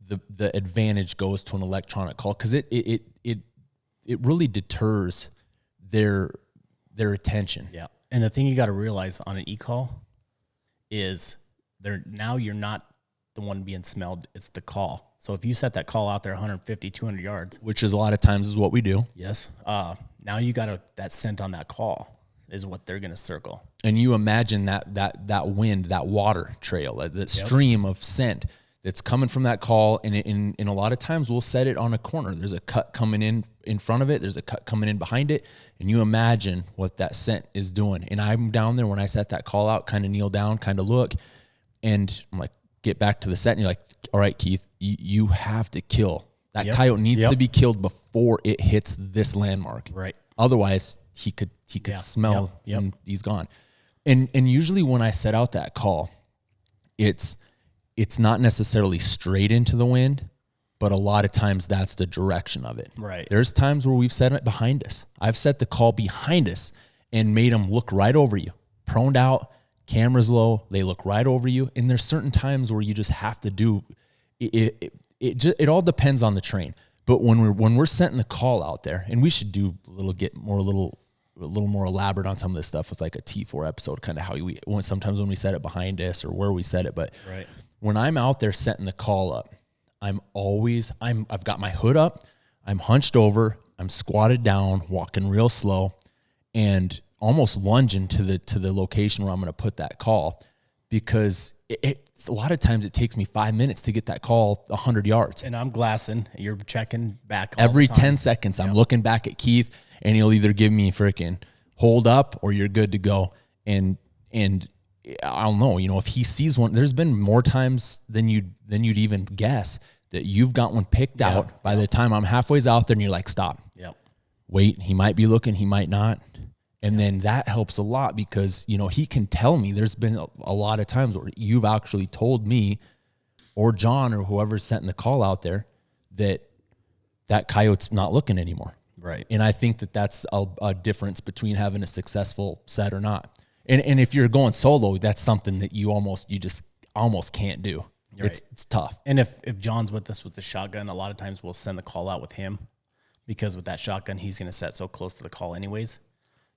the advantage goes to an electronic call because it really deters their attention. Yeah, and the thing you got to realize on an e-call is now you're not the one being smelled, it's the call. So if you set that call out there 150, 200 yards, which is a lot of times is what we do. Yes. Now you got that scent on that call is what they're going to circle. And you imagine that wind, that water trail, that stream of scent that's coming from that call. And in a lot of times we'll set it on a corner. There's a cut coming in front of it. There's a cut coming in behind it. And you imagine what that scent is doing. And I'm down there when I set that call out, kind of kneel down, kind of look. And I'm like, get back to the set. And you're like, all right, Keith, you have to kill. That coyote needs to be killed before it hits this landmark. Right. Otherwise, he could smell and he's gone. And usually when I set out that call, it's not necessarily straight into the wind, but a lot of times that's the direction of it. Right. There's times where we've set it behind us. I've set the call behind us and made them look right over you, proned out, cameras low, they look right over you. And there's certain times where you just have to do it. It all depends on the terrain. But when we're setting the call out there, and we should do a little more elaborate on some of this stuff with like a T4 episode, kind of how sometimes when we set it behind us or where we set it. But when I'm out there setting the call up, I've got my hood up, I'm hunched over, I'm squatted down, walking real slow, and almost lunging to the location where I'm going to put that call, because it's a lot of times it takes me 5 minutes to get that call 100 yards. And I'm glassing. You're checking back every 10 seconds. I'm looking back at Keith, and he'll either give me freaking hold up or you're good to go. And I don't know, if he sees one, there's been more times than you'd even guess that you've got one picked out by the time I'm halfway out there and you're like, stop. Yep. Wait, he might be looking, he might not. And then that helps a lot because, he can tell me. There's been a lot of times where you've actually told me or John or whoever's sent the call out there that coyote's not looking anymore. Right. And I think that's a difference between having a successful set or not. And if you're going solo, that's something that you just almost can't do. Right. It's tough. And if John's with us with the shotgun, a lot of times we'll send the call out with him, because with that shotgun, he's going to set so close to the call anyways.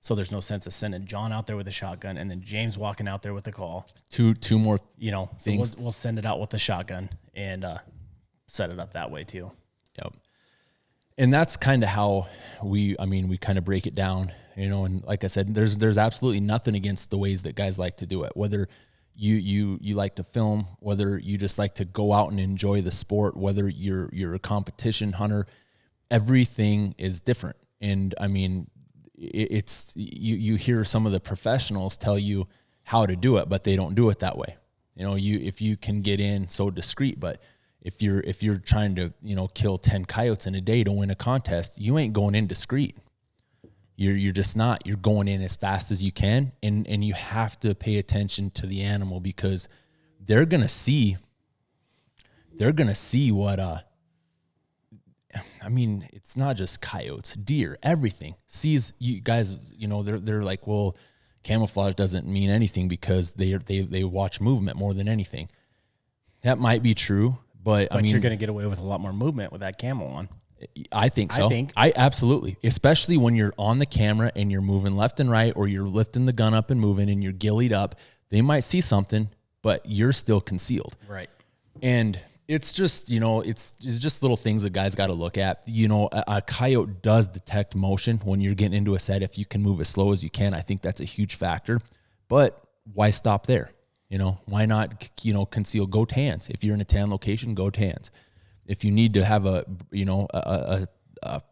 So there's no sense of sending John out there with a shotgun and then James walking out there with the call. Two more, so we'll send it out with the shotgun and set it up that way too. Yep. And that's kind of how we kind of break it down, and like I said, there's absolutely nothing against the ways that guys like to do it. Whether you like to film, whether you just like to go out and enjoy the sport, whether you're a competition hunter, everything is different. And it's you hear some of the professionals tell you how to do it, but they don't do it that way. If you can get in so discreet, but if you're trying to kill 10 coyotes in a day to win a contest, you ain't going in discreet. You're just not. You're going in as fast as you can, and you have to pay attention to the animal, because they're gonna see what it's not just coyotes, deer, everything sees you guys. They're like, well, camouflage doesn't mean anything because they watch movement more than anything. That might be true, But I mean, you're going to get away with a lot more movement with that camo on. I think so. I absolutely, especially when you're on the camera and you're moving left and right, or you're lifting the gun up and moving and you're gillied up. They might see something, but you're still concealed. Right. And it's just, it's just little things that guys got to look at. A coyote does detect motion when you're getting into a set. If you can move as slow as you can, I think that's a huge factor. But why stop there? Why not, conceal? Go tans. If you're in a tan location, go tans. If you need to have a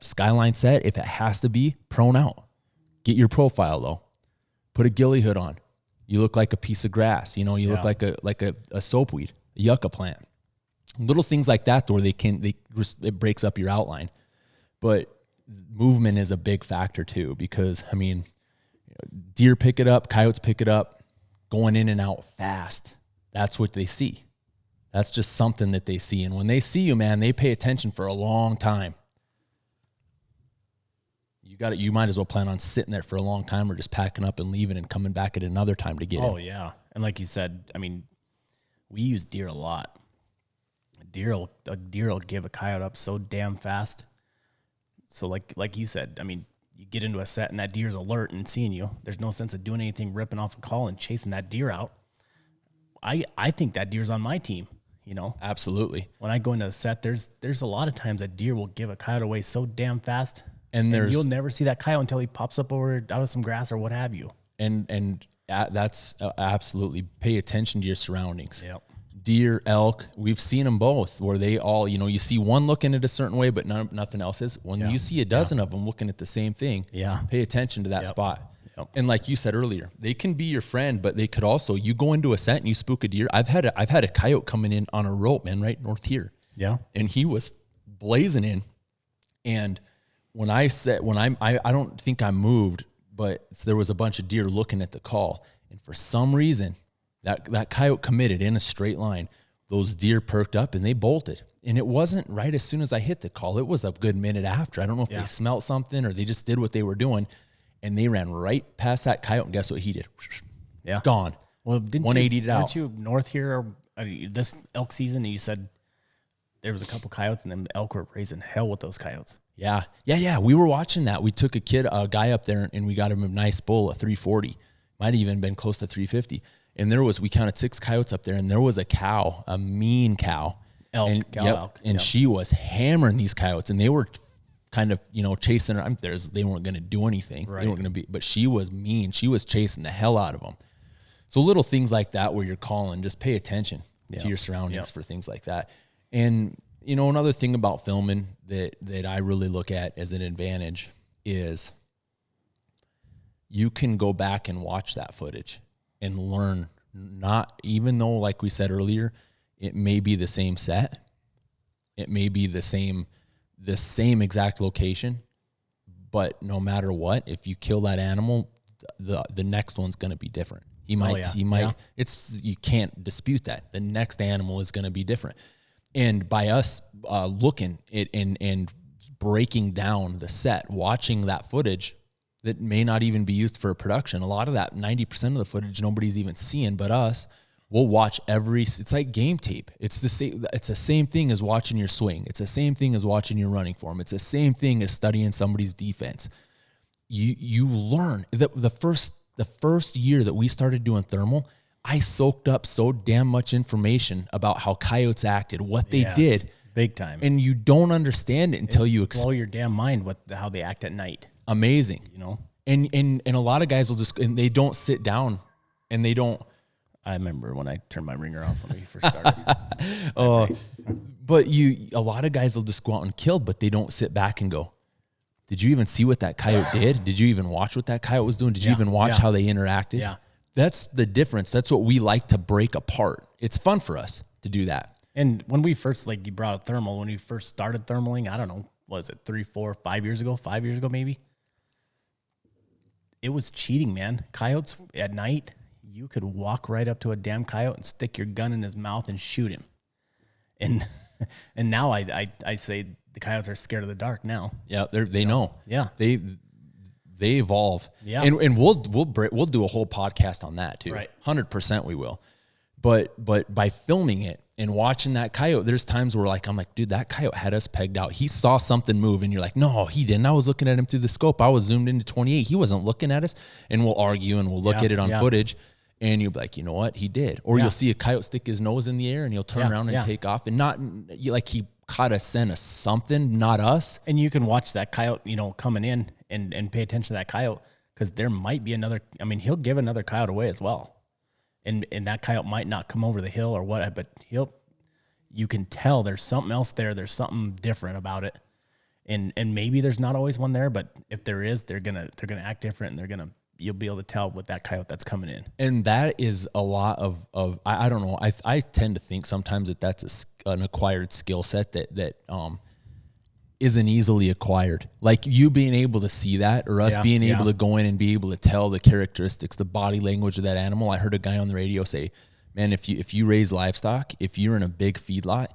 skyline set, if it has to be, prone out. Get your profile low. Put a ghillie hood on. You look like a piece of grass. You look like a soapweed, a yucca plant. Little things like that where it breaks up your outline. But movement is a big factor too, because I mean, deer pick it up, coyotes pick it up, going in and out fast. That's what they see. That's just something that they see. And when they see you, man, they pay attention for a long time. You might as well plan on sitting there for a long time, or just packing up and leaving and coming back at another time to get in. Oh, yeah. And like you said, I mean, we use deer a a deer will give a coyote up so damn fast. So like you said, I mean, you get into a set and that deer's alert and seeing you. There's no sense of doing anything, ripping off a call and chasing that deer out. I think that deer's on my team. Absolutely. When I go into a set, there's a lot of times a deer will give a coyote away so damn fast, and you'll never see that coyote until he pops up out of some grass or what have you. And that's absolutely, pay attention to your surroundings. Yep. Deer, elk, we've seen them both, where they all, you see one looking at a certain way, but nothing else is. When you see a dozen of them looking at the same thing, pay attention to that spot. Yep. And like you said earlier, they can be your friend, but they could also, you go into a set and you spook a deer. I've had a coyote coming in on a rope, man, right north here. Yeah. And he was blazing in. And when I don't think I moved, but there was a bunch of deer looking at the call. And for some reason, that coyote committed in a straight line. Those deer perked up and they bolted. And it wasn't right as soon as I hit the call. It was a good minute after. I don't know if they smelt something or they just did what they were doing. And they ran right past that coyote, and guess what he did? Yeah. Gone. Well, didn't 180'd out. Weren't you north here this elk season, and you said there was a couple coyotes, and then elk were raising hell with those coyotes? Yeah. We were watching that. We took a guy up there, and we got him a nice bull, a 340. Might have even been close to 350. And we counted 6 coyotes up there, and there was a cow, a mean cow. Elk. And she was hammering these coyotes, and they were kind of, chasing her. They weren't going to do anything. Right. They weren't going to be, but she was mean. She was chasing the hell out of them. So little things like that where you're calling, just pay attention to your surroundings for things like that. And, another thing about filming that I really look at as an advantage is you can go back and watch that footage and learn, not even though, like we said earlier, it may be the same set. It may be the same exact location, but no matter what, if you kill that animal, the next one's going to be different. You can't dispute that. The next animal is going to be different. And by us looking at and breaking down the set, watching that footage that may not even be used for a production, a lot of that 90% of the footage nobody's even seeing but us. We'll watch it's like game tape. It's the same thing as watching your swing. It's the same thing as watching your running form. It's the same thing as studying somebody's defense. You learn. The first year that we started doing thermal, I soaked up so damn much information about how coyotes acted, what they did. Big time. And you don't understand it until you blow your damn mind how they act at night. Amazing. And a lot of guys will they don't sit down and they don't. I remember when I turned my ringer off when we first started. But a lot of guys will just go out and kill, but they don't sit back and go, did you even see what that coyote did? Did you even watch what that coyote was doing? Did you even watch how they interacted? Yeah. That's the difference. That's what we like to break apart. It's fun for us to do that. And when we first, you brought up thermal, when we first started thermaling, I don't know, was it 3, 4, 5 years ago? 5 years ago, maybe? It was cheating, man. Coyotes at night, you could walk right up to a damn coyote and stick your gun in his mouth and shoot him. And now I say the coyotes are scared of the dark now. Yeah, they know. Yeah. They evolve. Yeah. And we'll do a whole podcast on that too. Right. 100% we will. But by filming it And watching that coyote, there's times where I'm like, dude, that coyote had us pegged out. He saw something move and you're like, no, he didn't. I was looking at him through the scope. I was zoomed into 28. He wasn't looking at us. And we'll argue and we'll look at it on footage. And you'll be like, you know what? He did. Or you'll see a coyote stick his nose in the air and he'll turn around and take off. And not like he caught a scent of something, not us. And you can watch that coyote, coming in and pay attention to that coyote, because there might be another, he'll give another coyote away as well. And that coyote might not come over the hill or what, but you can tell there's something else there. There's something different about it. And maybe there's not always one there, but if there is, they're gonna act different, and you'll be able to tell with that coyote that's coming in. And that is a lot of I don't know. I tend to think sometimes that's an acquired skill set that isn't easily acquired. Like you being able to see that, or us being able to go in and be able to tell the characteristics, the body language of that animal. I heard a guy on the radio say, man, if you raise livestock, if you're in a big feedlot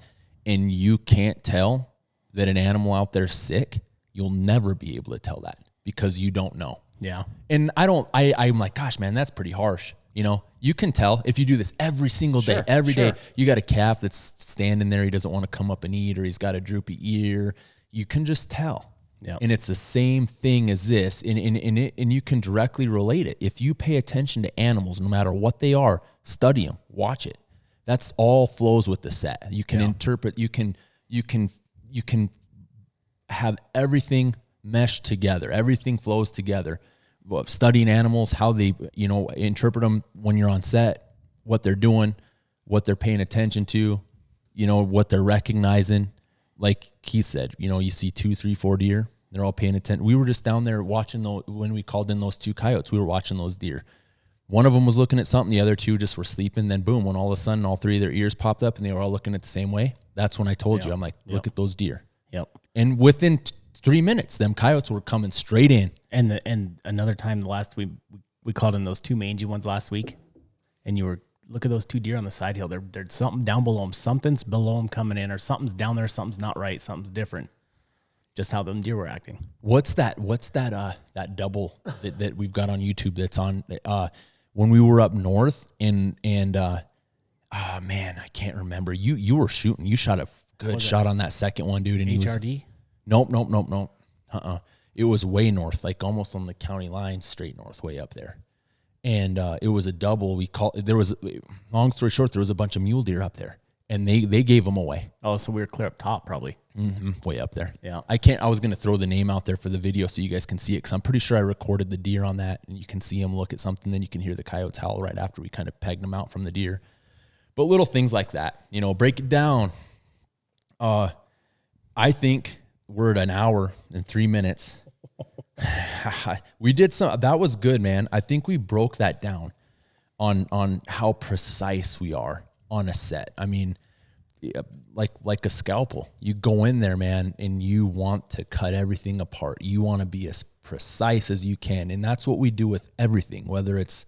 and you can't tell that an animal out there's sick, you'll never be able to tell that because you don't know. Yeah. And I'm like, gosh, man, that's pretty harsh. You can tell if you do this every single day, every day. You got a calf that's standing there. He doesn't want to come up and eat, or he's got a droopy ear. You can just tell. Yep. And it's the same thing as this. And you can directly relate it. If you pay attention to animals, no matter what they are, study them, watch it. That's all flows with the set. You can interpret, you can have everything meshed together. Everything flows together. Studying animals, how they, interpret them when you're on set, what they're doing, what they're paying attention to, what they're recognizing. Like Keith said, you see 2, 3, 4 deer. They're all paying attention. We were just down there watching when we called in those 2 coyotes. We were watching those deer. One of them was looking at something. The other 2 just were sleeping. Then boom, when all of a sudden all 3 of their ears popped up and they were all looking at the same way. That's when I told you, I'm like, look at those deer. Yep. And within 3 minutes, them coyotes were coming straight in. And another time, we called in those 2 mangy ones last week, and look at those 2 deer on the side hill. There's something down below them. Something's below them coming in, or something's down there. Something's not right. Something's different. Just how them deer were acting. What's that that double that we've got on YouTube that's on when we were up north and man, I can't remember. You were shooting. You shot a good shot on that second one, dude. And HRD? Nope. It was way north, like almost on the county line, straight north, way up there. And it was a double. Long story short, there was a bunch of mule deer up there, and they gave them away. Oh, so we were clear up top, probably. Mm-hmm, way up there. Yeah. I was going to throw the name out there for the video so you guys can see it, because I'm pretty sure I recorded the deer on that, and you can see them look at something, then you can hear the coyotes howl right after we kind of pegged them out from the deer. But little things like that, break it down. I think we're at an hour and 3 minutes. We did that was good, man. I think we broke that down on how precise we are on a set. I mean, like a scalpel. You go in there, man, and you want to cut everything apart. You want to be as precise as you can. And that's what we do with everything, whether it's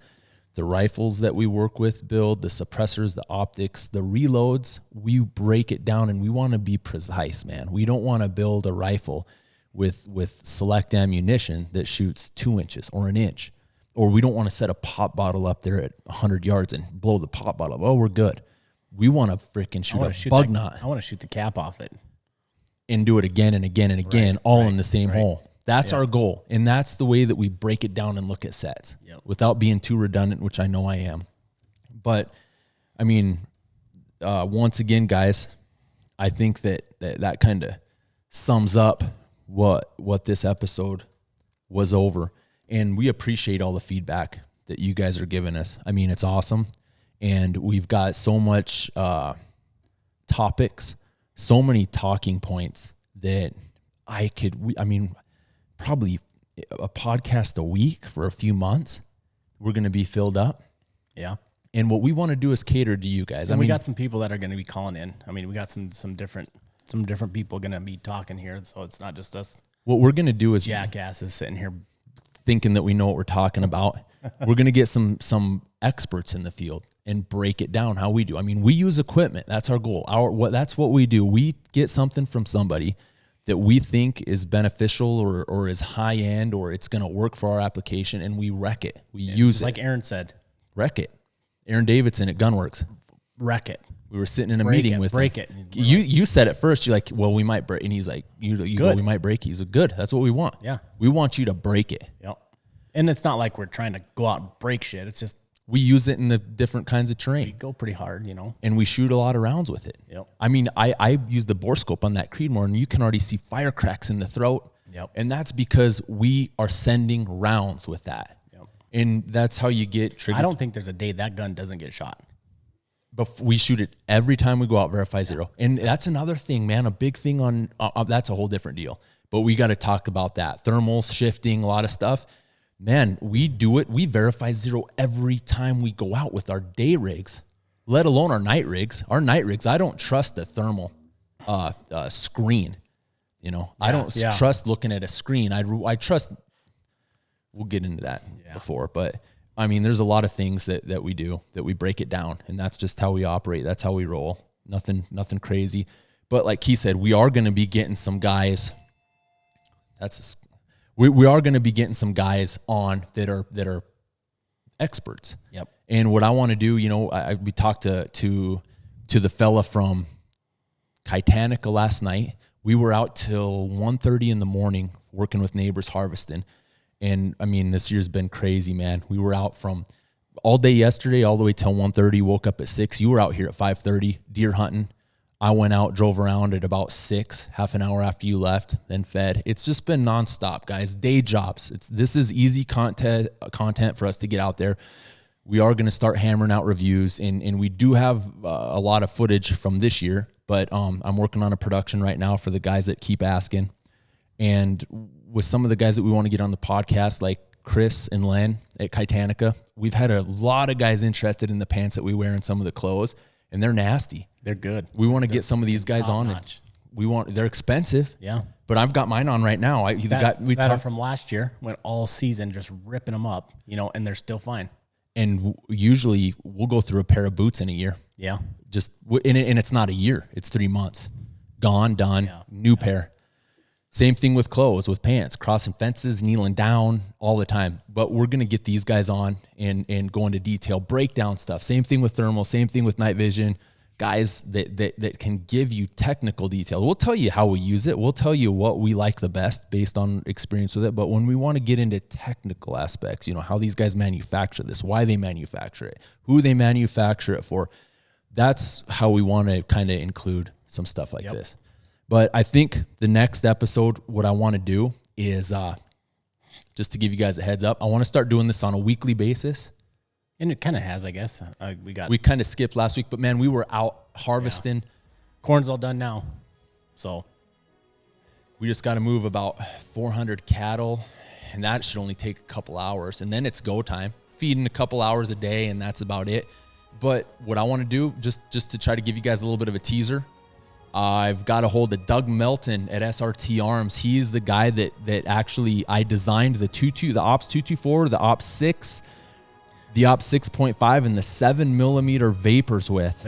the rifles that we work with, build, the suppressors, the optics, the reloads. We break it down, and we want to be precise, man. We don't want to build a rifle with select ammunition that shoots 2 inches or an inch. Or we don't want to set a pop bottle up there at 100 yards and blow the pop bottle up. Oh, we're good. We want to freaking shoot a bug knot. I want to shoot the cap off it. And do it again and again and again, in the same hole. That's our goal. And that's the way that we break it down and look at sets without being too redundant, which I know I am. But, I mean, once again, guys, I think that kind of sums up what this episode was over. And we appreciate all the feedback that you guys are giving us. I mean, it's awesome. And we've got so much topics, so many talking points that probably a podcast a week for a few months, we're going to be filled up. Yeah. And what we want to do is cater to you guys. And we got some people that are going to be calling in. I mean, we got some different people going to be talking here. So it's not just us. What we're going to do is jackasses sitting here thinking that we know what we're talking about. We're going to get some experts in the field and break it down how we do. I mean, we use equipment. That's our goal. That's what we do. We get something from somebody that we think is beneficial or is high end, or it's going to work for our application, and we wreck it. We use it. Like Aaron said. Wreck it. Aaron Davidson at Gunworks. Wreck it. We were sitting in a Break meeting it, with break him. it. And You said it first. You're like, well, we might break. And he's like, you go, Good. we might break. He's like, good. That's what we want. Yeah. We want you to break it. Yep. And it's not like we're trying to go out and break shit. It's just We use it in the different kinds of we terrain. go pretty hard, you know. And we shoot a lot of rounds with it. Yep. I mean, I use the bore scope on that Creedmoor, and you can already see fire cracks in the throat. Yep. And that's because we are sending rounds with that. Yep. And that's how you get triggered. I don't think there's a day that gun doesn't get shot. But we shoot it every time we go out, verify zero. And that's another thing, man. A big thing on that's a whole different deal. But we got to talk about that. Thermals, shifting, a lot of stuff. Man, we do it. We verify zero every time we go out with our day rigs, let alone our night rigs. Our night rigs, I don't trust the thermal screen. You know, I don't trust looking at a screen. I trust, we'll get into that before, but I mean, there's a lot of things that we do, that we break it down, and that's just how we operate. That's how we roll. Nothing crazy. But like he said, we are going to be getting some guys. We are going to be getting some guys on that are experts. Yep. And what I want to do, you know, we talked to the fella from Titanica last night. We were out till 1:30 in the morning working with neighbors harvesting. And I mean, this year's been crazy, man. We were out from all day yesterday, all the way till 1:30, woke up at 6. You were out here at 5:30, deer hunting. I went out, drove around at about 6, half an hour after you left, then fed. It's just been nonstop, guys. Day jobs. This is easy content for us to get out there. We are going to start hammering out reviews, and we do have a lot of footage from this year, but I'm working on a production right now for the guys that keep asking. And with some of the guys that we want to get on the podcast, like Chris and Len at Titanica, we've had a lot of guys interested in the pants that we wear and some of the clothes, and they're nasty. They're good. We want to get some of these guys on. And they're expensive. Yeah. But I've got mine on right now. We talked from last year, went all season just ripping them up, you know, and they're still fine. And usually we'll go through a pair of boots in a year. Yeah. And it's not a year. It's 3 months. Gone, done, new pair. Same thing with clothes, with pants, crossing fences, kneeling down all the time. But we're going to get these guys on and go into detail, break down stuff. Same thing with thermal, same thing with night vision. Guys that can give you technical detail. We'll tell you how we use it. We'll tell you what we like the best based on experience with it. But when we want to get into technical aspects, you know, how these guys manufacture this, why they manufacture it, who they manufacture it for, that's how we want to kind of include some stuff like this. But I think the next episode, what I want to do is just to give you guys a heads up, I want to start doing this on a weekly basis. And it kind of has, I guess. We kind of skipped last week, but man, we were out harvesting. Yeah. Corn's all done now. So we just got to move about 400 cattle, and that should only take a couple hours. And then it's go time, feeding a couple hours a day, and that's about it. But what I want to do, just to try to give you guys a little bit of a teaser, I've got a hold of Doug Melton at SRT Arms. He's the guy that actually I designed the Ops 224, the Ops 6, the Ops 6.5, and the 7mm vapors with.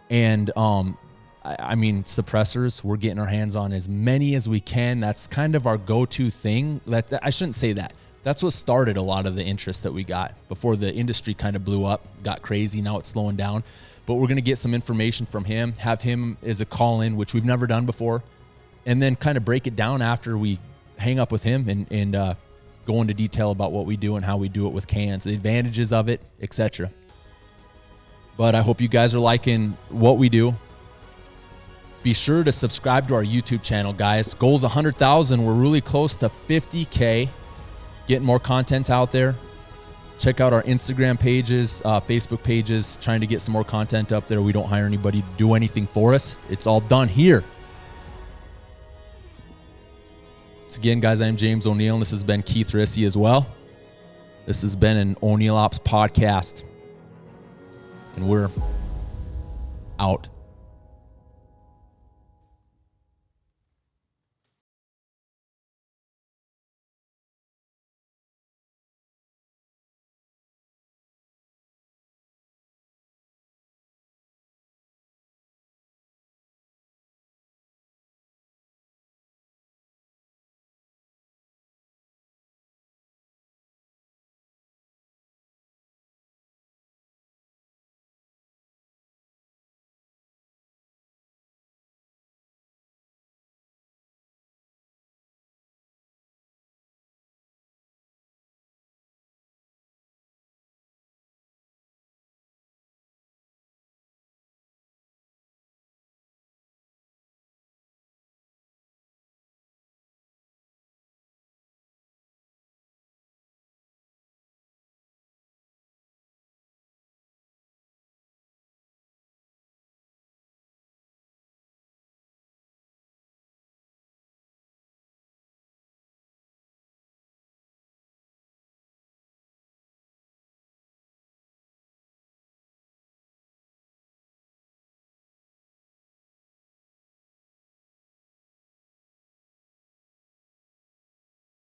And I mean, suppressors, we're getting our hands on as many as we can. That's kind of our go-to thing. I shouldn't say that. That's what started a lot of the interest that we got before the industry kind of blew up, got crazy. Now it's slowing down. But we're going to get some information from him, have him as a call-in, which we've never done before, and then kind of break it down after we hang up with him and go into detail about what we do and how we do it with cans, the advantages of it, etc. But I hope you guys are liking what we do. Be sure to subscribe to our YouTube channel, guys. Goal's 100,000. We're really close to 50K. Getting more content out there. Check out our Instagram pages, Facebook pages, trying to get some more content up there. We don't hire anybody to do anything for us. It's all done here. Once again, guys, I'm James O'Neill, and this has been Keith Rissy as well. This has been an O'Neill Ops podcast, and we're out.